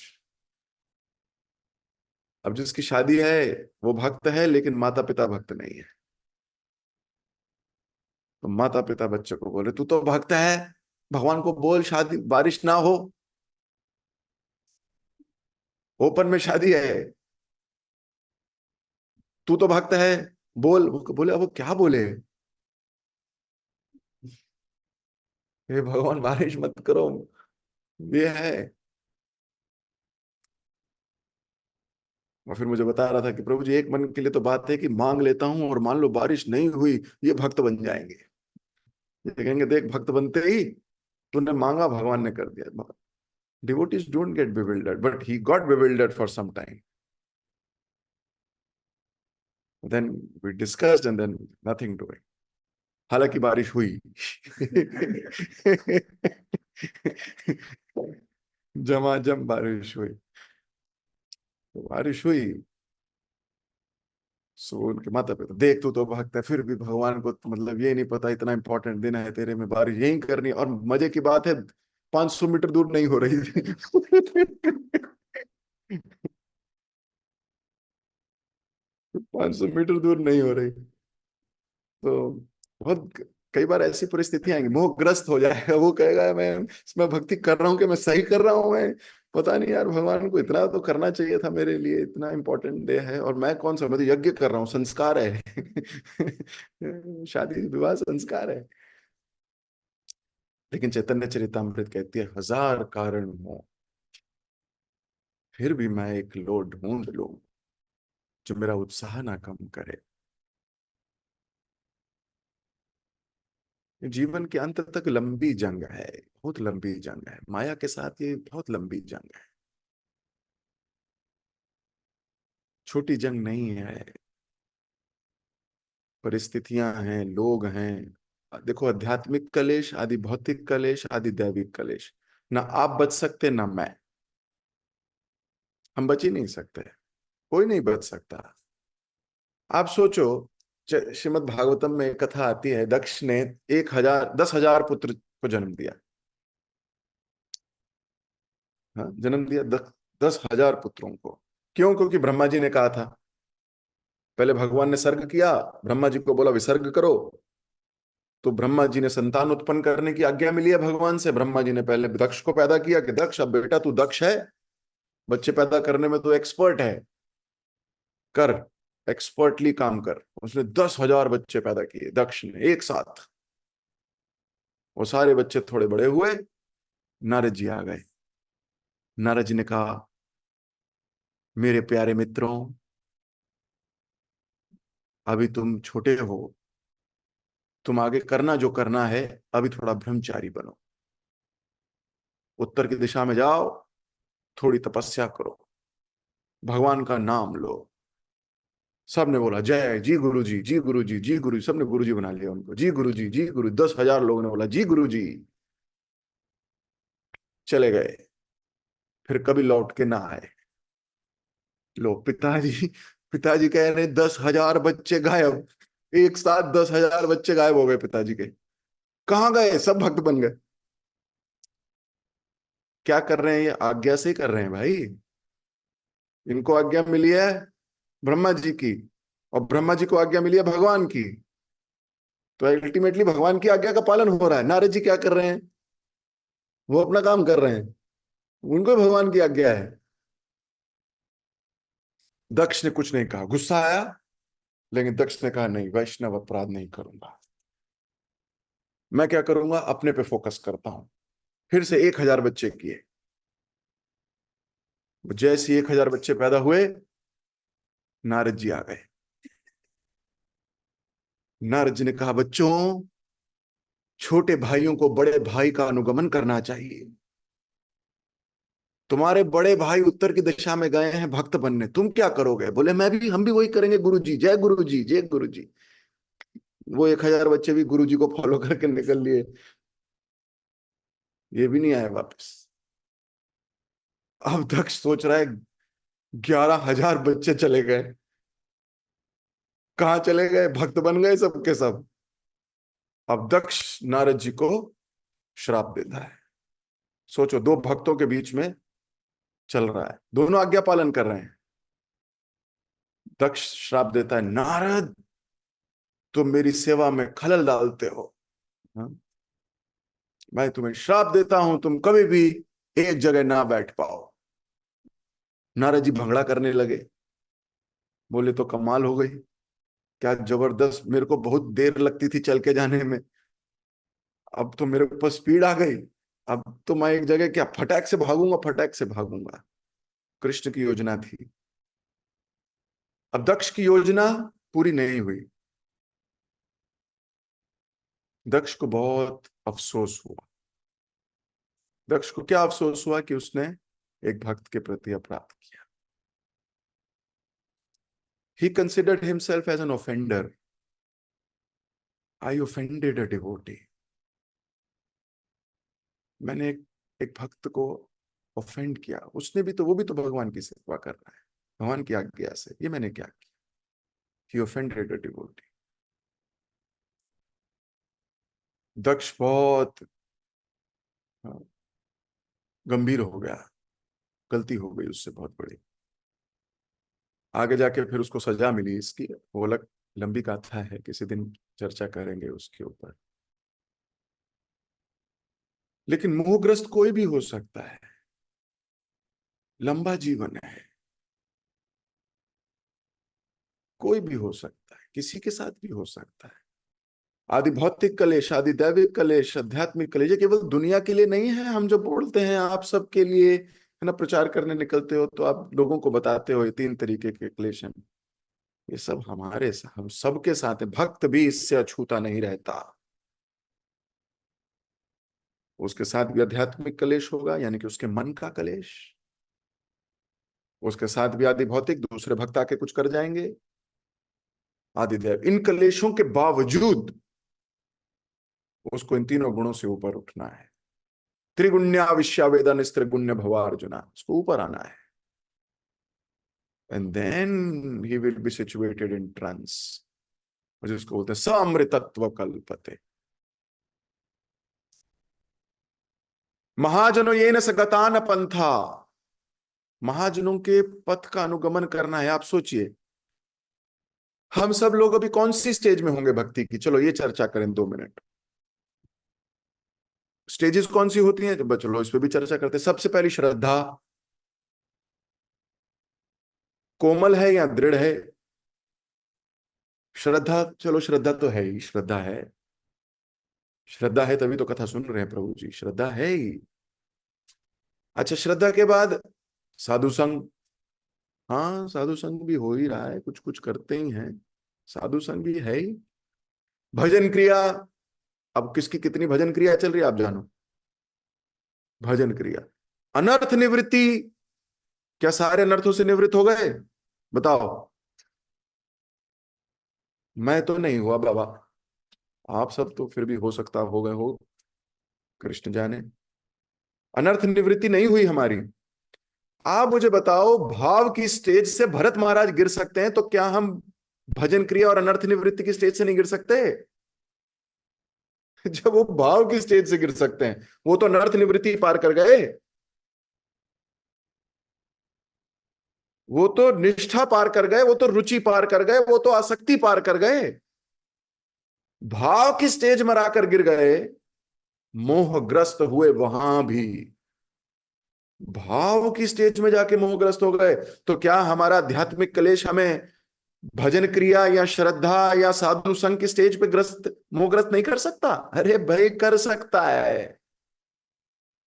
A: अब जिसकी शादी है वो भक्त है, लेकिन माता पिता भक्त नहीं है। तो माता पिता बच्चे को बोले, तू तो भक्त है, भगवान को बोल शादी बारिश ना हो, ओपन में शादी है, तू तो भक्त है, बोल। वो बोले, अब वो क्या बोले, हे भगवान बारिश मत करो, ये है। और फिर मुझे बता रहा था कि प्रभु जी, एक मन के लिए तो बात है कि मांग लेता हूं और मान लो बारिश नहीं हुई, ये भक्त बन जाएंगे। ये कहेंगे देख, भक्त बनते ही तूने मांगा, भगवान ने कर दिया। Devotees don't get bewildered, but he got bewildered for some time. Then we discussed and then nothing doing. हालांकि बारिश हुई। झमाझम बारिश हुई। तो बारिश हुई। सो उनके माता पिता, देख तू तो भागता है, फिर भी भगवान को तो मतलब ये नहीं पता, इतना इंपॉर्टेंट दिन है तेरे में, बारिश यही करनी है। और मजे की बात है, 500 मीटर दूर नहीं हो रही थी। 500 मीटर दूर नहीं हो रही। तो बहुत कई बार ऐसी परिस्थिति आएंगी, मोहग्रस्त हो जाएगा, वो कहेगा मैं भक्ति कर रहा हूँ कि मैं सही कर रहा हूँ, मैं पता नहीं यार, भगवान को इतना तो करना चाहिए था मेरे लिए, इतना इंपॉर्टेंट डे है, और मैं कौन सा, मैं तो यज्ञ कर रहा हूँ, संस्कार है। शादी विवाह संस्कार है। लेकिन चैतन्य चरितामृत कहती है, हजार कारण हो, फिर भी मैं एक लो ढूंढ लूं जो मेरा उत्साह ना कम करे। जीवन के अंत तक लंबी जंग है, बहुत लंबी जंग है, माया के साथ ये बहुत लंबी जंग है, छोटी जंग नहीं है। परिस्थितियां हैं, लोग हैं। देखो, आध्यात्मिक कलेश आदि, भौतिक कलेश आदि, दैविक कलेश, ना आप बच सकते ना मैं, हम बच ही नहीं सकते, कोई नहीं बच सकता। आप सोचो, श्रीमद् भागवतम में एक कथा आती है, दक्ष ने 10,000 पुत्र को जन्म दिया। हाँ, जन्म दिया 10,000 पुत्रों को। क्यों? क्योंकि ब्रह्मा जी ने कहा था। पहले भगवान ने सर्ग किया, ब्रह्मा जी को बोला विसर्ग करो, तो ब्रह्मा जी ने संतान उत्पन्न करने की आज्ञा मिली है भगवान से। ब्रह्मा जी ने पहले दक्ष को पैदा किया कि दक्ष, अब बेटा तू दक्ष है, बच्चे पैदा करने में तो एक्सपर्ट है, कर, एक्सपर्टली काम कर। उसने 10,000 बच्चे पैदा किए दक्ष ने एक साथ। वो सारे बच्चे थोड़े बड़े हुए, नारद जी आ गए। नारद जी ने कहा, मेरे प्यारे मित्रों, अभी तुम छोटे हो, तुम आगे करना जो करना है, अभी थोड़ा ब्रह्मचारी बनो, उत्तर की दिशा में जाओ, थोड़ी तपस्या करो, भगवान का नाम लो। सबने बोला जय, जी गुरु जी, जी गुरु जी, जी गुरु जी, सबने गुरु जी बना लिया उनको, जी गुरु जी, जी गुरु। 10,000 लोगों ने बोला जी गुरु जी, चले गए, फिर कभी लौट के ना आए। लो, पिताजी, पिताजी कह रहे 10,000 बच्चे गायब, एक साथ 10,000 बच्चे गायब हो गए पिताजी के। कहाँ गए? सब भक्त बन गए। क्या कर रहे हैं ये? आज्ञा से ही कर रहे हैं भाई। इनको आज्ञा मिली है ब्रह्मा जी की, और ब्रह्मा जी को आज्ञा मिली है भगवान की, तो अल्टीमेटली भगवान की आज्ञा का पालन हो रहा है। नारद जी क्या कर रहे हैं? वो अपना काम कर रहे हैं, उनको भगवान की आज्ञा है। दक्ष ने कुछ नहीं कहा, गुस्सा आया, लेकिन दक्ष ने कहा नहीं, वैष्णव अपराध नहीं करूंगा। मैं क्या करूंगा, अपने पे फोकस करता हूं। फिर से 1,000 बच्चे किए। जैसे 1,000 बच्चे पैदा हुए, नारद जी आ गए। नारद जी ने कहा, बच्चों, छोटे भाइयों को बड़े भाई का अनुगमन करना चाहिए। तुम्हारे बड़े भाई उत्तर की दिशा में गए हैं भक्त बनने, तुम क्या करोगे? बोले मैं भी, हम भी वही करेंगे गुरु जी, जय गुरु जी, जय गुरु जी। वो 1,000 बच्चे भी गुरु जी को फॉलो करके निकल लिए, ये भी नहीं आए वापस। अब दक्ष सोच रहा है 11,000 बच्चे चले गए, कहाँ चले गए? भक्त बन गए सबके सब। अब दक्ष नारद जी को श्राप देता है। सोचो, दो भक्तों के बीच में चल रहा है, दोनों आज्ञा पालन कर रहे हैं। दक्ष श्राप देता है, नारद तुम मेरी सेवा में खलल डालते हो। हाँ? मैं तुम्हें श्राप देता हूं, तुम कभी भी एक जगह ना बैठ पाओ। नारद जी भंगड़ा करने लगे। बोले तो कमाल हो गई, क्या जबरदस्त, मेरे को बहुत देर लगती थी चल के जाने में, अब तो मेरे ऊपर स्पीड आ गई। अब तो मैं एक जगह क्या फटाक से भागूंगा, फटाक से भागूंगा। कृष्ण की योजना थी। अब दक्ष की योजना पूरी नहीं हुई। दक्ष को बहुत अफसोस हुआ। दक्ष को क्या अफसोस हुआ कि उसने एक भक्त के प्रति अपराध किया। He considered himself as an offender. I offended a devotee. मैंने एक भक्त को ऑफेंड किया। उसने भी तो, वो भी तो भगवान की सेवा कर रहा है भगवान की आज्ञा से, ये मैंने क्या किया? He offended a devotee. दक्ष बहुत गंभीर हो गया, गलती हो गई उससे बहुत बड़ी। आगे जाके फिर उसको सजा मिली इसकी, वो अलग लंबी गाथा है, किसी दिन चर्चा करेंगे उसके ऊपर। लेकिन मोहग्रस्त कोई भी हो सकता है, लंबा जीवन है, कोई भी हो सकता है, किसी के साथ भी हो सकता है। आदि भौतिक कलेश, आदि दैविक कलेश, आध्यात्मिक कलेश, ये केवल दुनिया के लिए नहीं है। हम जो बोलते हैं आप सबके लिए, है ना, प्रचार करने निकलते हो तो आप लोगों को बताते हो ये 3 तरीके के क्लेश हैं, ये सब हमारे साथ, हम सबके साथ है। भक्त भी इससे अछूता नहीं रहता। उसके साथ भी आध्यात्मिक कलेश होगा, यानी कि उसके मन का कलेश। उसके साथ भी आदि भौतिक, दूसरे भक्त आके कुछ कर जाएंगे, आदि दैव। इन कलेशों के बावजूद उसको इन तीनों गुणों से ऊपर उठना है। त्रिगुण्या विश्यावेदन त्रिगुण्य भवा अर्जुना, उसको ऊपर आना है। And then he will be situated in trance, जिसको बोलते हैं सामृतत्व कल्पते। महाजनों ये न सगतान पंथा, महाजनों के पथ का अनुगमन करना है। आप सोचिए, हम सब लोग अभी कौन सी स्टेज में होंगे भक्ति की? चलो ये चर्चा करें 2 मिनट। स्टेजेस कौन सी होती हैं? चलो इस पे भी चर्चा करते हैं। सबसे पहली श्रद्धा, कोमल है या दृढ़ है? श्रद्धा, चलो श्रद्धा तो है ही, श्रद्धा है, श्रद्धा है तभी तो कथा सुन रहे हैं प्रभु जी, श्रद्धा है ही। अच्छा, श्रद्धा के बाद साधु संग। हाँ, साधु संग भी हो ही रहा है, कुछ कुछ करते ही हैं, साधु संग भी है ही। भजन क्रिया, अब किसकी कितनी भजन क्रिया चल रही है आप जानो। भजन क्रिया। अनर्थ निवृत्ति, क्या सारे अनर्थों से निवृत्त हो गए? बताओ। मैं तो नहीं हुआ बाबा, आप सब तो फिर भी हो सकता हो गए हो, कृष्ण जाने। अनर्थ निवृत्ति नहीं हुई हमारी। आप मुझे बताओ, भाव की स्टेज से भरत महाराज गिर सकते हैं, तो क्या हम भजन क्रिया और अनर्थ निवृत्ति की स्टेज से नहीं गिर सकते? जब वो भाव की स्टेज से गिर सकते हैं, वो तो अनर्थ निवृत्ति पार कर गए, वो तो निष्ठा पार कर गए, वो तो रुचि पार कर गए, वो तो आसक्ति पार कर गए। भाव की स्टेज में आकर गिर गए, मोहग्रस्त हुए वहां भी। भाव की स्टेज में जाके मोहग्रस्त हो गए, तो क्या हमारा आध्यात्मिक कलेश हमें भजन क्रिया या श्रद्धा या साधु संघ की स्टेज पे ग्रस्त, मोहग्रस्त नहीं कर सकता? अरे भाई कर सकता है।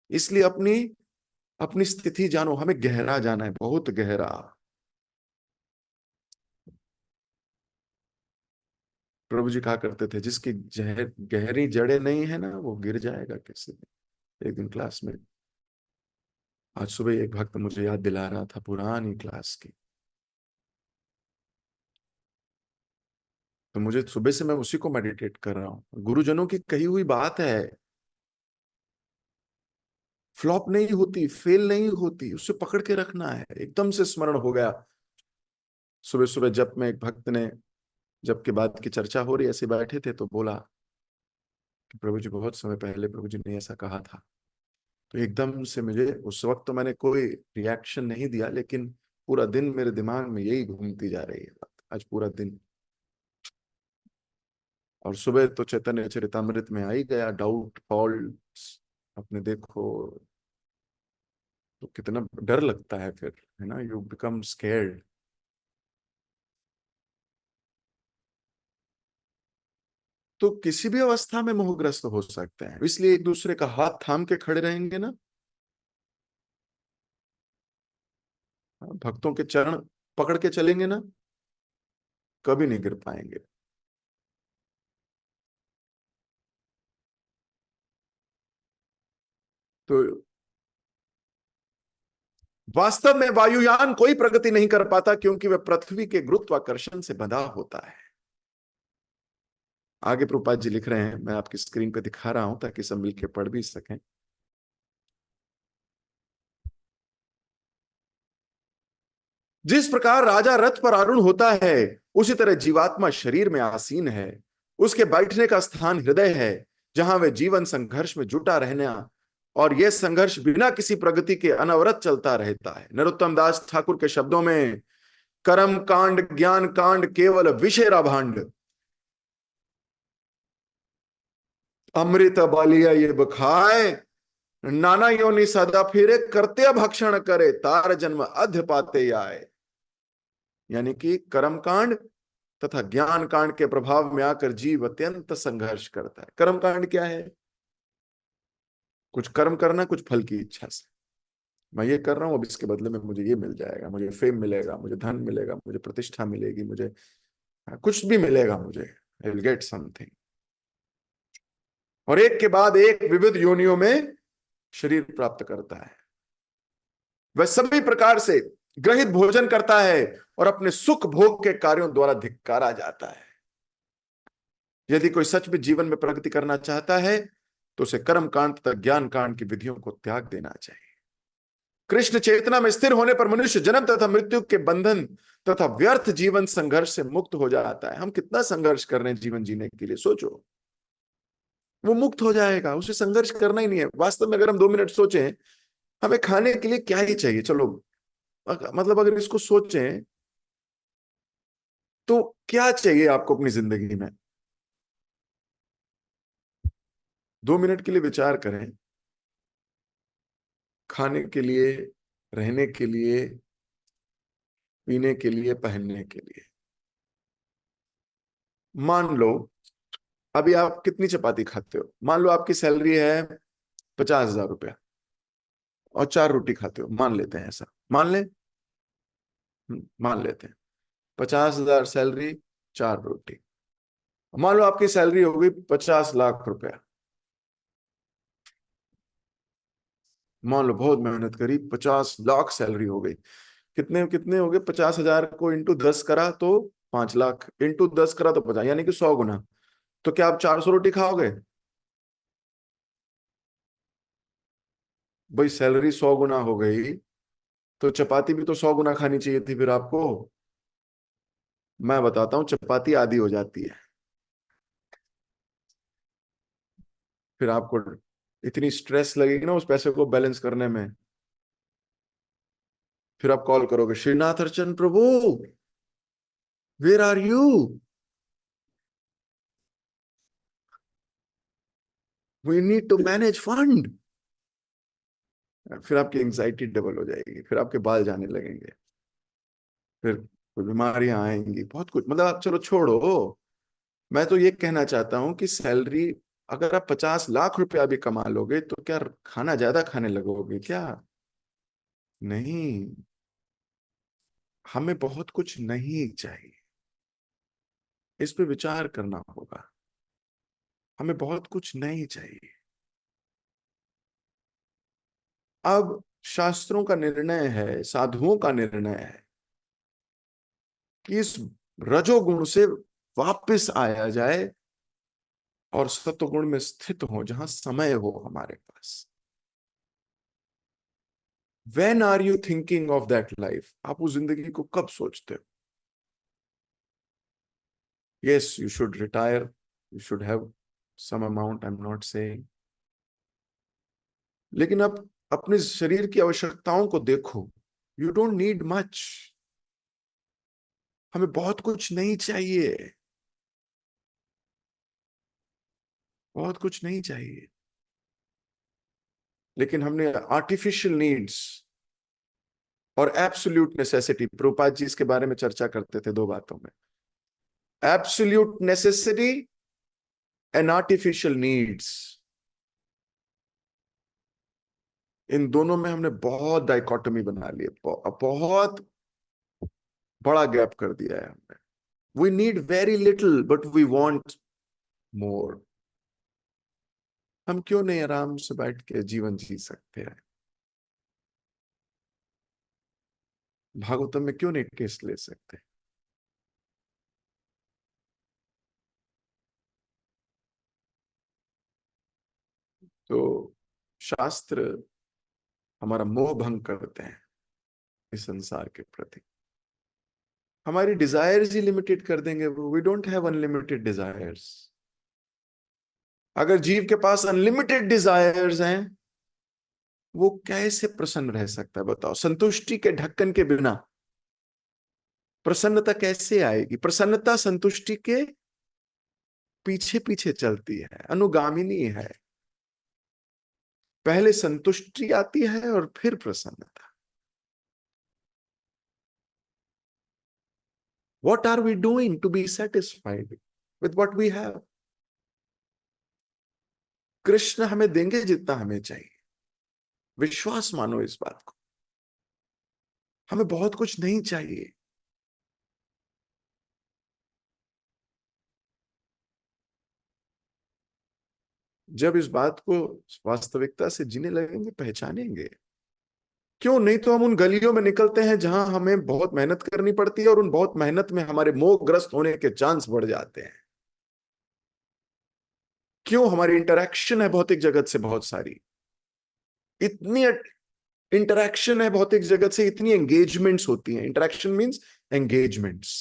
A: इसलिए अपनी अपनी स्थिति जानो, हमें गहरा जाना है, बहुत गहरा। प्रभु जी कहा करते थे, जिसकी गहरी जड़ें नहीं है ना, वो गिर जाएगा किसी दिन, एक दिन क्लास में। आज सुबह एक भक्त मुझे याद दिला रहा था पुरानी क्लास की, तो मुझे सुबह से मैं उसी को मेडिटेट कर रहा हूँ। गुरुजनों की कही हुई बात है, फ्लॉप नहीं होती, फेल नहीं होती, उससे पकड़ के रखना है। एकदम से स्मरण हो गया सुबह सुबह, जब में एक भक्त ने, जब के बाद की चर्चा हो रही, ऐसे बैठे थे तो बोला कि प्रभु जी बहुत समय पहले प्रभु जी ने ऐसा कहा था। तो एकदम से मुझे, उस वक्त तो मैंने कोई रिएक्शन नहीं दिया, लेकिन पूरा दिन मेरे दिमाग में यही घूमती जा रही है बात, आज पूरा दिन। और सुबह तो चैतन्य चरितमृत में आ ही गया, डाउट फॉल्ट अपने देखो, तो कितना डर लगता है फिर, है ना, यू बिकम स्केर्ड। तो किसी भी अवस्था में मोहग्रस्त हो सकते हैं, इसलिए एक दूसरे का हाथ थाम के खड़े रहेंगे ना, भक्तों के चरण पकड़ के चलेंगे ना, कभी नहीं गिर पाएंगे। तो वास्तव में वायुयान कोई प्रगति नहीं कर पाता, क्योंकि वह पृथ्वी के गुरुत्वाकर्षण से बंधा होता है। आगे प्रभुपाद जी लिख रहे हैं, मैं आपकी स्क्रीन पे दिखा रहा हूं ताकि सब मिलकर पढ़ भी सकें। जिस प्रकार राजा रथ पर आरूढ़ होता है, उसी तरह जीवात्मा शरीर में आसीन है। उसके बैठने का स्थान हृदय है, जहां वह जीवन संघर्ष में जुटा रहना, और यह संघर्ष बिना किसी प्रगति के अनवरत चलता रहता है। नरोत्तम दास ठाकुर के शब्दों में, कर्म कांड ज्ञान कांड केवल विषय भांड, अमृत बालिया ये बखाए, नाना योनि सदा फिरे, करते भक्षण करे, तार जन्म अध्य पाते आए। यानी कि कर्म कांड तथा ज्ञान कांड के प्रभाव में आकर जीव अत्यंत संघर्ष करता है। कर्म कांड क्या है? कुछ कर्म करना, कुछ फल की इच्छा से, मैं ये कर रहा हूं, अब इसके बदले में मुझे ये मिल जाएगा, मुझे फेम मिलेगा, मुझे धन मिलेगा, मुझे प्रतिष्ठा मिलेगी, मुझे कुछ भी मिलेगा, मुझे आई विल गेट समथिंग। और एक के बाद एक विविध योनियों में शरीर प्राप्त करता है। वह सभी प्रकार से ग्रहित भोजन करता है और अपने सुख भोग के कार्यों द्वारा धिक्कारा जाता है। यदि कोई सच में जीवन में प्रगति करना चाहता है, तो उसे कर्म कांड तथा ज्ञान कांड की विधियों को त्याग देना चाहिए। कृष्ण चेतना में स्थिर होने पर मनुष्य जन्म तथा मृत्यु के बंधन तथा व्यर्थ जीवन संघर्ष से मुक्त हो जाता है। हम कितना संघर्ष कर रहे हैं जीवन जीने के लिए, सोचो। वो मुक्त हो जाएगा, उसे संघर्ष करना ही नहीं है। वास्तव में अगर हम 2 मिनट सोचें, हमें खाने के लिए क्या ही चाहिए, चलो मतलब अगर इसको सोचें तो क्या चाहिए आपको अपनी जिंदगी में? 2 मिनट के लिए विचार करें। खाने के लिए, रहने के लिए, पीने के लिए, पहनने के लिए। मान लो अभी आप कितनी चपाती खाते हो, मान लो आपकी सैलरी है 50,000 रुपया और 4 रोटी खाते हो, मान लेते हैं ऐसा, मान लें, मान लेते हैं 50,000 सैलरी, 4 रोटी। मान लो आपकी सैलरी हो गई 50 लाख रुपया, मान लो बहुत मेहनत करी, 50 लाख सैलरी हो गई। कितने कितने हो गए, 50,000 को इंटू 10 करा तो 5 लाख, इंटू 10 करा तो 50, यानी कि 100 गुना। तो क्या आप 400 रोटी खाओगे? भाई सैलरी 100 गुना हो गई, तो चपाती भी तो 100 गुना खानी चाहिए थी फिर आपको। मैं बताता हूँ, चपाती आधी हो जाती है, फिर आपको इतनी स्ट्रेस लगेगी ना उस पैसे को बैलेंस करने में। फिर आप कॉल करोगे, Shrinath Archan Prabhu, where are you, we need to manage fund. फिर आपकी एंग्जाइटी डबल हो जाएगी, फिर आपके बाल जाने लगेंगे, फिर बीमारियां आएंगी, बहुत कुछ, मतलब आप चलो छोड़ो। मैं तो ये कहना चाहता हूं कि सैलरी, अगर आप 50 लाख रुपया भी कमा लोगे तो क्या खाना ज्यादा खाने लगोगे क्या? नहीं, हमें बहुत कुछ नहीं चाहिए, इस पे विचार करना होगा। हमें बहुत कुछ नहीं चाहिए। अब शास्त्रों का निर्णय है, साधुओं का निर्णय है कि इस रजोगुण से वापस आया जाए और सत्वगुण में स्थित हो, जहां समय हो हमारे पास। When are you thinking of that life? आप उस जिंदगी को कब सोचते हो? Yes, you should retire, you should have some amount, I'm not saying, लेकिन आप अपने शरीर की आवश्यकताओं को देखो। You don't need much. हमें बहुत कुछ नहीं चाहिए, बहुत कुछ नहीं चाहिए, लेकिन हमने आर्टिफिशियल नीड्स और एब्सोल्यूट नेसेसिटी, प्रभुपाद जी इसके बारे में चर्चा करते थे दो बातों में, absolute necessity and artificial needs. इन दोनों में हमने बहुत डाइकोटमी बना ली है, बहुत बड़ा गैप कर दिया है हमने। We need very little but we want more. हम क्यों नहीं आराम से बैठ के जीवन जी सकते हैं? भागवतम में क्यों नहीं टेस्ट ले सकते? तो शास्त्र हमारा मोह भंग करते हैं इस संसार के प्रति। हमारी डिजायर्स ही लिमिटेड कर देंगे वो। We don't have unlimited desires. अगर जीव के पास अनलिमिटेड डिजायर्स हैं, वो कैसे प्रसन्न रह सकता है बताओ? संतुष्टि के ढक्कन के बिना प्रसन्नता कैसे आएगी? प्रसन्नता संतुष्टि के पीछे पीछे चलती है, अनुगामिनी है। पहले संतुष्टि आती है और फिर प्रसन्नता। What are we doing to be satisfied with what we have? Krishna हमें देंगे जितना हमें चाहिए। विश्वास मानो इस बात को। हमें बहुत कुछ नहीं चाहिए। जब इस बात को वास्तविकता से जीने लगेंगे, पहचानेंगे। क्यों नहीं तो हम उन गलियों में निकलते हैं जहां हमें बहुत मेहनत करनी पड़ती है और उन बहुत मेहनत में हमारे मोहग्रस्त होने के चांस बढ़ जाते हैं। क्यों? हमारी इंटरेक्शन है भौतिक जगत से बहुत सारी, इतनी इंटरेक्शन है भौतिक जगत से, इतनी एंगेजमेंट्स होती हैं। Interaction means engagements,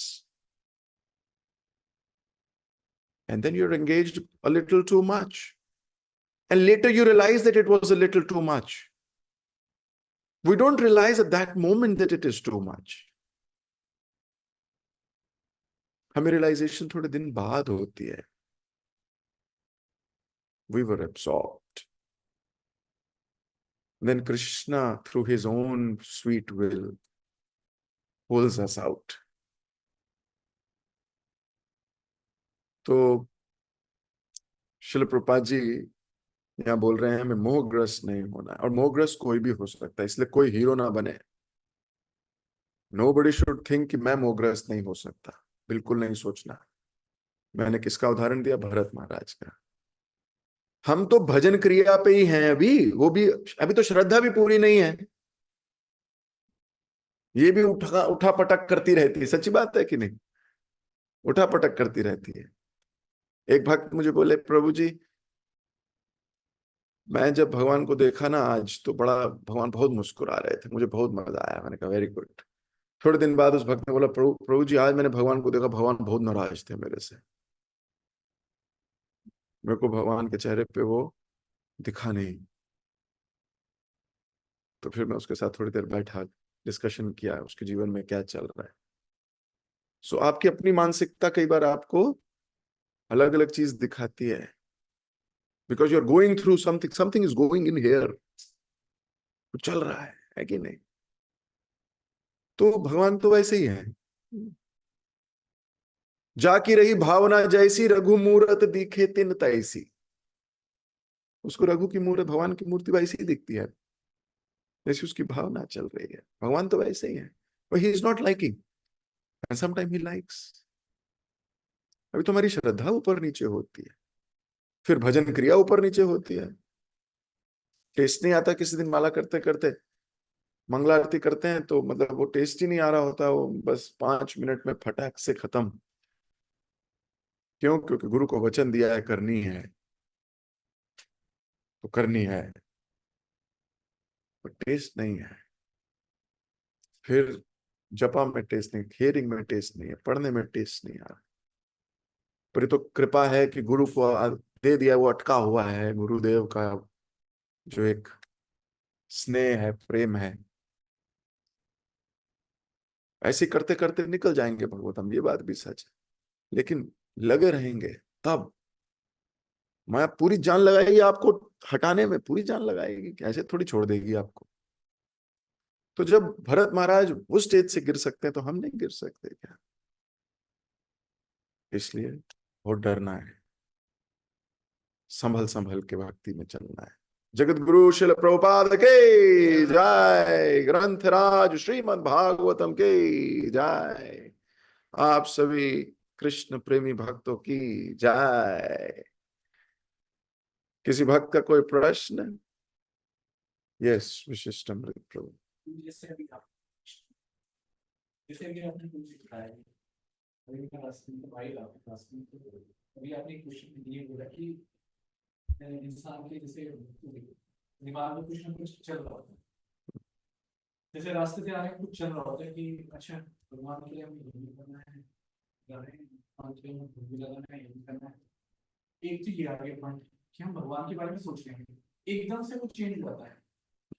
A: and then you're engaged a little too much, and later you realize that it was a little too much. We don't realize at that moment that it is too much. हमें realisation थोड़े दिन बाद होती है। We were absorbed. Then Krishna, through his own sweet will, pulls us out. तो शिल प्रभुपाद जी यहाँ बोल रहे हैं हमें मोहग्रस्त नहीं होना है, और मोहग्रस्त कोई भी हो सकता है, इसलिए कोई हीरो ना बने। Nobody should think कि मैं मोहग्रस्त नहीं हो सकता। बिल्कुल नहीं सोचना। मैंने किसका उदाहरण दिया? भरत महाराज का। हम तो भजन क्रिया पे ही हैं अभी, वो भी अभी तो श्रद्धा भी पूरी नहीं है। ये भी उठा उठा पटक करती रहती है। सच्ची बात है कि नहीं? उठा पटक करती रहती है। एक भक्त मुझे बोले, प्रभु जी मैं जब भगवान को देखा ना आज, तो बड़ा भगवान बहुत मुस्कुरा रहे थे, मुझे बहुत मजा आया। मैंने कहा वेरी गुड। थोड़े दिन बाद उस भक्त ने बोला, प्रभु प्रभु जी आज मैंने भगवान को देखा, भगवान बहुत नाराज थे मेरे से। मेरे को भगवान के चेहरे पे वो दिखा नहीं। तो फिर मैं उसके साथ थोड़ी देर बैठा, डिस्कशन किया उसके जीवन में क्या चल रहा है। सो आपकी अपनी मानसिकता कई बार आपको अलग अलग चीज दिखाती है, because you are going through something, something is going in here. चल रहा है कि नहीं? तो भगवान तो वैसे ही है। जाकी रही भावना जैसी, रघु मूरत दिखे तिन तैसी। उसको रघु की मूर्त, भगवान की मूर्ति वैसी ही दिखती है जैसी उसकी भावना चल रही है। भगवान तो वैसे ही है, but he is not liking and sometimes he likes। अभी तो हमारी श्रद्धा ऊपर नीचे होती है, फिर भजन क्रिया ऊपर नीचे होती है। टेस्ट नहीं आता किसी दिन माला करते करते, मंगला आरती करते हैं तो मतलब वो टेस्ट ही नहीं आ रहा होता, वो बस 5 मिनट में फटाक से खत्म। क्यों? क्योंकि गुरु को वचन दिया है करनी है तो करनी है, पर टेस्ट नहीं है। फिर जपा में टेस्ट नहीं, हियरिंग में टेस्ट नहीं है, पढ़ने में टेस्ट नहीं आ रहा। पर ये तो कृपा है कि गुरु को दे दिया, वो अटका हुआ है गुरुदेव का जो एक स्नेह है, प्रेम है। ऐसे करते करते निकल जाएंगे भगवतम, ये बात भी सच है। लेकिन लगे रहेंगे तब। माया पूरी जान लगाएगी आपको हटाने में, पूरी जान लगाएगी, ऐसे थोड़ी छोड़ देगी आपको। तो जब भरत महाराज उस स्टेज से गिर सकते हैं तो हम नहीं गिर सकते क्या? इसलिए बहुत डरना है, संभल संभल के भक्ति में चलना है। जगत गुरु शिल प्रभुपाद के जय, ग्रंथराज श्रीमद् भागवतम के जय, आप सभी कृष्ण प्रेमी भक्तों की जय। किसी भक्त का कोई प्रश्न? यस, विशिष्टमृत प्रभु।
B: जैसे अभी आपने कुछ सिखाया है, अभी का रास्ते तो भाई आपके रास्ते तो अभी आपने क्वेश्चन ये बोला कि इंसान के जैसे दिमाग में कुछ ना कुछ चल रहा होता है, जैसे रास्ते से आ रहे कुछ चल रहा होता है कि अच्छा भगवान के लिए हमें ये भी करना है, भगवान के लिए हमें भूख भी लगाना है, ये भी करना है। एक चीज ये आगे पॉइंट कि हम भगवान के बारे में सोच रहे हैं, एकदम से कुछ चेंज हो जाता है।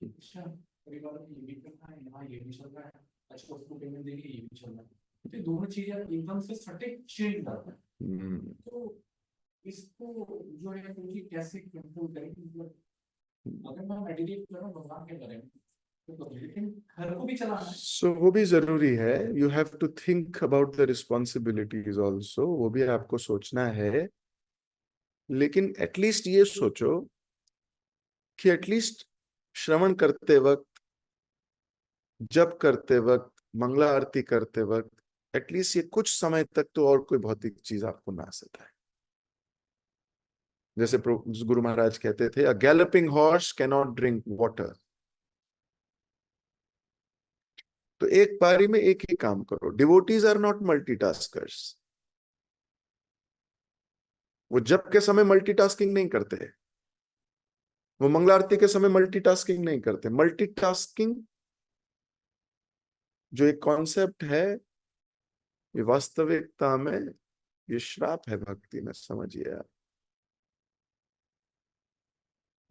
B: अच्छा परिवार में ये भी करना है, यहाँ ये भी चल रहा है, अच्छा उसको पेमेंट देंगे, ये भी चल रहा है, तो दोनों चीजें एकदम से सटीक चेंज हो जाता है। तो इसको जो है कि कैसे कंट्रोल करें, मतलब अगर मैं मेडिटेट कर रहा हूँ भगवान के बारे में तो लेकिन घर को भी चलाना है।
A: सो वो भी जरूरी है। You have to think about the responsibilities also, वो भी आपको सोचना है। लेकिन एटलीस्ट ये सोचो कि एटलीस्ट श्रवण करते वक्त, जप करते वक्त, मंगला आरती करते वक्त एटलीस्ट ये कुछ समय तक तो और कोई भौतिक चीज आपको ना सताए। जैसे गुरु महाराज कहते थे, a galloping horse can not drink water. तो एक बारी में एक ही काम करो। Devotees are not multitaskers. वो जप के समय मल्टीटास्किंग नहीं करते, वो मंगला आरती के समय मल्टीटास्किंग नहीं करते। मल्टीटास्किंग जो एक कॉन्सेप्ट है, ये वास्तविकता में ये श्राप है भक्ति में, समझिए आप।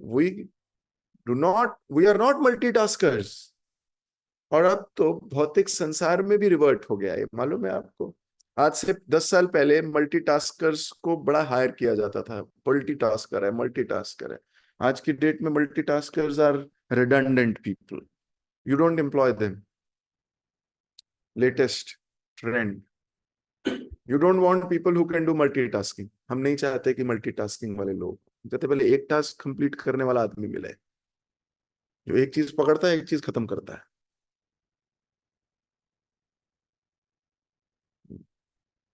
A: We we are not multitaskers. और अब तो भौतिक संसार में भी रिवर्ट हो गया है, मालूम है आपको? आज से 10 साल पहले मल्टीटास्कर्स को बड़ा हायर किया जाता था, मल्टीटास्कर है, मल्टीटास्कर है। आज की डेट में multitaskers are redundant people, you don't employ them. Latest trend, you don't want people who can do multitasking. हम नहीं चाहते कि मल्टीटास्किंग वाले लोग, कहते पहले एक टास्क कंप्लीट करने वाला आदमी मिले, जो एक चीज पकड़ता है एक चीज खत्म करता है।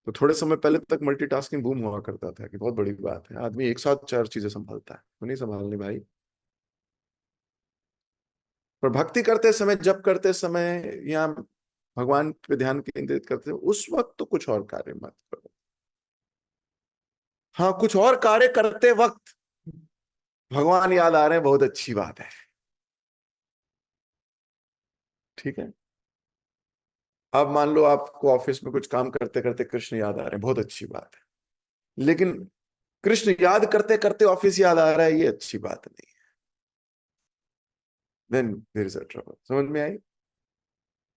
A: तो थोड़े समय पहले तक मल्टीटास्किंग बूम हुआ करता था कि बहुत बड़ी बात है, आदमी एक साथ 4 चीजें संभालता है। वो नहीं संभालनी भाई। पर भक्ति करते समय, जप करते समय या भगवान पे ध्यान केंद्रित करते समय, उस वक्त तो कुछ और कार्य मत करो। हाँ, कुछ और कार्य करते वक्त भगवान याद आ रहे हैं, बहुत अच्छी बात है, ठीक है। अब मान लो आपको ऑफिस में कुछ काम करते करते कृष्ण याद आ रहे हैं, बहुत अच्छी बात है। लेकिन कृष्ण याद करते करते ऑफिस याद आ रहा है, ये अच्छी बात नहीं है। Then there is a trouble. समझ में आई?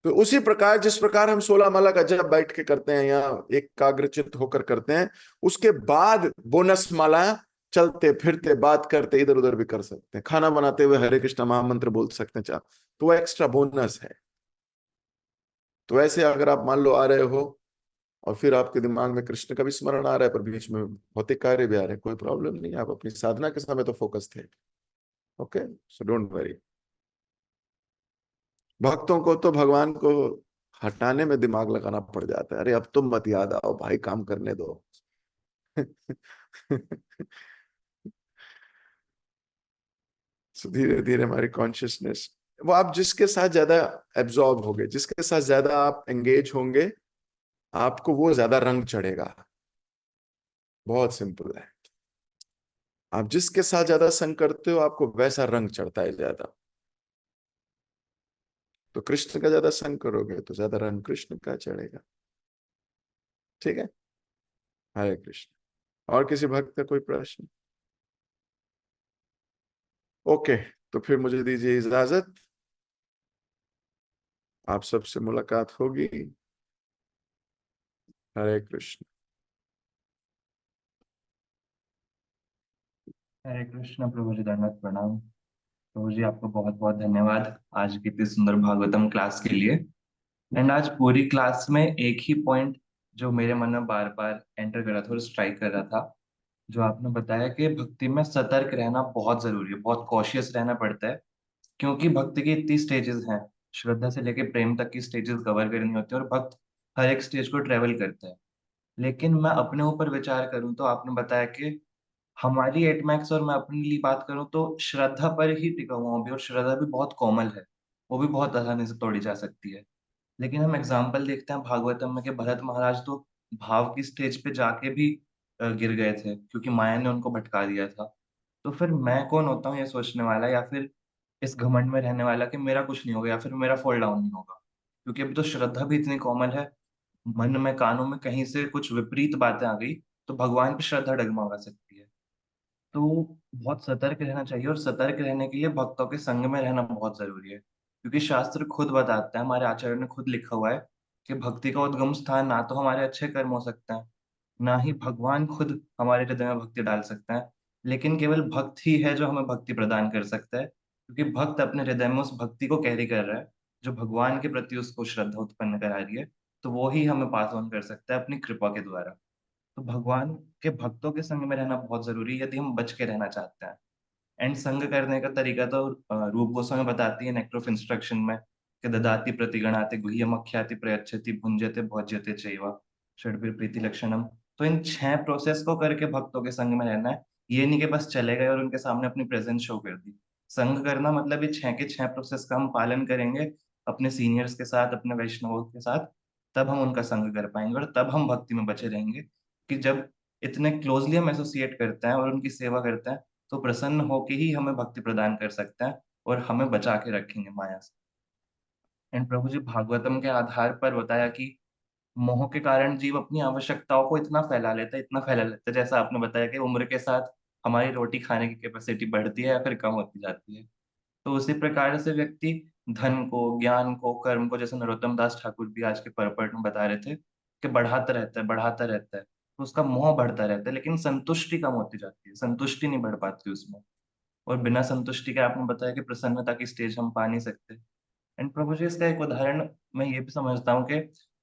A: तो उसी प्रकार जिस प्रकार हम 16 माला का जब बैठ के करते हैं या एकाग्रचित्त होकर करते हैं, उसके बाद बोनस माला चलते फिरते बात करते इधर उधर भी कर सकते हैं। खाना बनाते हुए हरे कृष्ण महामंत्र बोल सकते हैं, चाह तो वो एक्स्ट्रा बोनस है। तो ऐसे अगर आप मान लो आ रहे हो और फिर आपके दिमाग में कृष्ण का भी स्मरण आ रहा है, पर बीच में भौतिक कार्य भी आ रहे हैं, कोई प्रॉब्लम नहीं, आप अपनी साधना के समय तो फोकस थे। Okay, so don't worry. भक्तों को तो भगवान को हटाने में दिमाग लगाना पड़ जाता है, अरे अब तुम मत याद आओ भाई, काम करने दो। सो धीरे धीरे हमारी कॉन्शियसनेस वो आप जिसके साथ ज्यादा एब्जॉर्ब होगे, जिसके साथ ज्यादा आप एंगेज होंगे, आपको वो ज्यादा रंग चढ़ेगा। बहुत सिंपल है। आप जिसके साथ ज्यादा संग करते हो, आपको वैसा रंग चढ़ता है ज्यादा। तो कृष्ण का ज्यादा संग करोगे तो ज्यादा रंग कृष्ण का चढ़ेगा। ठीक है। हरे कृष्ण। और किसी भक्त का कोई प्रश्न? ओके। तो फिर मुझे दीजिए इजाजत। आप सबसे मुलाकात होगी। हरे कृष्ण।
C: हरे कृष्ण प्रभु जी, दंडवत प्रणाम। प्रभु जी आपको बहुत बहुत धन्यवाद आज की इतनी सुंदर भागवतम क्लास के लिए। एंड आज पूरी क्लास में एक ही पॉइंट जो मेरे मन में बार बार एंटर कर रहा था और स्ट्राइक कर रहा था, जो आपने बताया कि भक्ति में सतर्क रहना बहुत जरूरी है, बहुत कॉशियस रहना पड़ता है। क्योंकि भक्ति की इतनी स्टेजेस हैं, श्रद्धा से लेके प्रेम तक की स्टेजेस कवर करनी होती है और भक्त हर एक स्टेज को ट्रेवल करता है। लेकिन मैं अपने ऊपर विचार करूं तो आपने बताया कि हमारी एटमैक्स और मैं अपने लिए बात करूं तो श्रद्धा पर ही टिका हुआ हूं भी, और श्रद्धा भी बहुत कोमल है, वो भी बहुत आसानी से तोड़ी जा सकती है। लेकिन हम एग्जाम्पल देखते हैं भागवतम में कि भरत महाराज तो भाव की स्टेज पे जाके भी गिर गए थे क्योंकि माया ने उनको भटका दिया था। तो फिर मैं कौन होता हूँ ये सोचने वाला, या फिर इस घमंड में रहने वाला कि मेरा कुछ नहीं होगा या फिर मेरा फॉल डाउन नहीं होगा। क्योंकि अभी तो श्रद्धा भी इतनी कोमल है, मन में कानों में कहीं से कुछ विपरीत बातें आ गई तो भगवान पे श्रद्धा डगमगा सकती है। तो बहुत सतर्क रहना चाहिए, और सतर्क रहने के लिए भक्तों के संग में रहना बहुत जरूरी है। क्योंकि शास्त्र खुद बताता है, हमारे आचार्य ने खुद लिखा हुआ है कि भक्ति का उद्गम स्थान ना तो हमारे अच्छे कर्म हो सकते हैं, ना ही भगवान खुद हमारे हृदय में भक्ति डाल सकते हैं। लेकिन केवल भक्त ही है जो हमें भक्ति प्रदान कर सकता है, क्योंकि भक्त अपने हृदय में उस भक्ति को कैरी कर रहा है जो भगवान के प्रति उसको श्रद्धा उत्पन्न करा रही है। तो वो ही हमें पास ऑन कर सकता है अपनी कृपा के द्वारा। तो भगवान के भक्तों के संग में रहना बहुत जरूरी है यदि हम बच के रहना चाहते हैं। एंड संग करने का तरीका तो रूप गोस्वामी बताती है नेक्टर ऑफ इंस्ट्रक्शन में कि ददाति प्रतिगणाति गुह्यमख्याति प्रयच्छति भुंजते भोज्यते चैव षड्भिर प्रीति लक्षणम। तो इन 6 प्रोसेस को करके भक्तों के संग में रहना है। ये नहीं कि बस चले गए और उनके सामने अपनी प्रेजेंस शो कर दी। संग करना मतलब ये 6 के 6 प्रोसेस का हम पालन करेंगे अपने सीनियर्स के साथ, अपने वैष्णवों के साथ। तब हम उनका संग कर पाएंगे और तब हम भक्ति में बचे रहेंगे। कि जब इतने क्लोजली हम एसोसिएट करते हैं और उनकी सेवा करते हैं तो प्रसन्न होके ही हमें भक्ति प्रदान कर सकते हैं और हमें बचा के रखेंगे माया से। एंड प्रभु जी भागवतम के आधार पर बताया कि मोह के कारण जीव अपनी आवश्यकताओं को इतना फैला लेता है, इतना फैला लेता है, जैसा आपने बताया कि उम्र के साथ हमारी रोटी खाने की कैपेसिटी बढ़ती है या फिर कम होती जाती है। तो उसी प्रकार से व्यक्ति धन को, ज्ञान को, कर्म को, जैसे नरोत्तम दास ठाकुर भी आज के परपट में बता रहे थे कि बढ़ाता रहता है, बढ़ाता रहता है, तो उसका मोह बढ़ता रहता है लेकिन संतुष्टि कम होती जाती है, संतुष्टि नहीं बढ़ पाती उसमें। और बिना संतुष्टि के आपने बताया कि प्रसन्नता की स्टेज हम पा नहीं सकते। एंड प्रभु जी इसका एक उदाहरण मैं ये भी समझता हूँ कि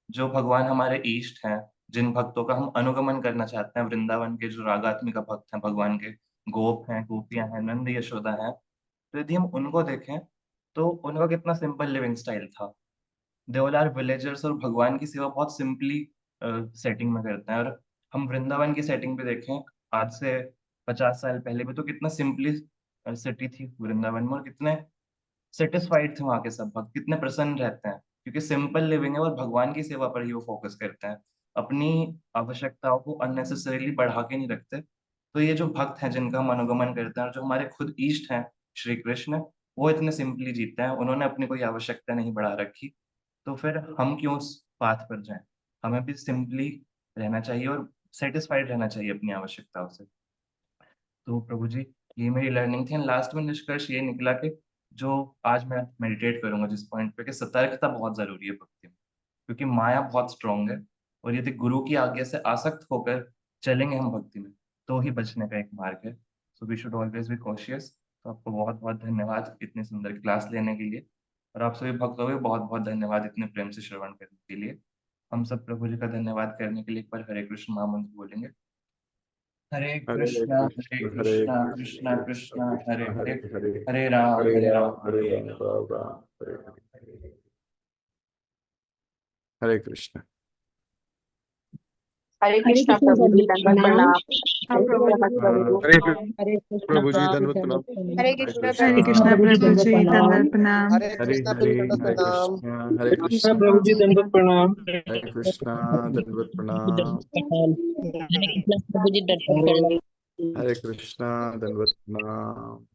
C: जो भगवान हमारे इष्ट हैं, जिन भक्तों का हम अनुगमन करना चाहते हैं, वृंदावन के जो रागात्मिका भक्त हैं भगवान के, गोप हैं, गोपियां हैं, नंद यशोदा हैं, तो यदि हम उनको देखें तो उनका कितना सिंपल लिविंग स्टाइल था। दे ऑल आर विलेजर्स और भगवान की सेवा बहुत सिंपली सेटिंग में करते हैं। और हम वृंदावन की सेटिंग पे देखें आज से 50 साल पहले भी तो कितना सिंपली सिटी थी वृंदावन में, और कितने सेटिस्फाइड थे वहां के सब भक्त, कितने प्रसन्न रहते हैं क्योंकि सिंपल लिविंग है और भगवान की सेवा पर ही वो फोकस करते हैं, अपनी आवश्यकताओं को अननेसेसरीली बढ़ा के नहीं रखते। तो ये जो भक्त हैं जिनका हम अनुगमन करते हैं और जो हमारे खुद इष्ट हैं श्री कृष्ण, वो इतने सिंपली जीते हैं, उन्होंने अपनी कोई आवश्यकता नहीं बढ़ा रखी। तो फिर हम क्यों उस पाथ पर जाएं। हमें भी सिंपली रहना चाहिए और सेटिस्फाइड रहना चाहिए अपनी आवश्यकताओं से। तो प्रभु जी ये मेरी लर्निंग थी। लास्ट में निष्कर्ष ये निकला कि जो आज मैं मेडिटेट करूंगा जिस पॉइंट पे कि सतर्कता बहुत जरूरी है भक्ति में, क्योंकि माया बहुत स्ट्रांग है। और यदि गुरु की आज्ञा से आसक्त होकर चलेंगे हम भक्ति में तो ही बचने का एक मार्ग है। So we should always be cautious. तो आपको बहुत बहुत धन्यवाद इतनी सुंदर क्लास लेने के लिए, और आप सभी भक्तों को बहुत बहुत धन्यवाद इतने प्रेम से श्रवण करने के लिए। हम सब प्रभु जी का धन्यवाद करने के लिए एक बार हरे कृष्ण महामंत्र बोलेंगे। हरे
A: हरे
C: कृष्णा हरे
A: कृष्ण हरे
C: कृष्णा कृष्णा
A: कृष्ण
C: कृष्णा हरे
A: कृष्ण
C: हरे,
A: हरे हरे,
C: हरे
A: हरे
C: राम
A: राम
C: हरे
A: हरे
C: राम।
A: राम राम राम हरे हरे। हरे कृष्ण।
D: हरे
E: हरे
D: कृष्णा
E: कृष्ण
D: प्रभु जी,
E: दंडवत
D: दंडवत
E: प्रणाम।
D: प्रणाम।
E: हाँ प्रभु
A: हरे प्रभु जी दंडवत प्रणाम।
D: हरे
A: हरे
D: कृष्णा
A: कृष्णा
E: हरे कृष्णा प्रभु जी दंडवत प्रणाम।
A: हरे हरे हरे कृष्णा हरे कृष्णा
F: प्रभु जी दंडवत प्रणाम।
A: हरे कृष्णा दंडवत प्रणाम
G: हरे कृष्ण प्रभु जी दर्शन करना।
A: हरे कृष्णा दंडवत प्रणाम।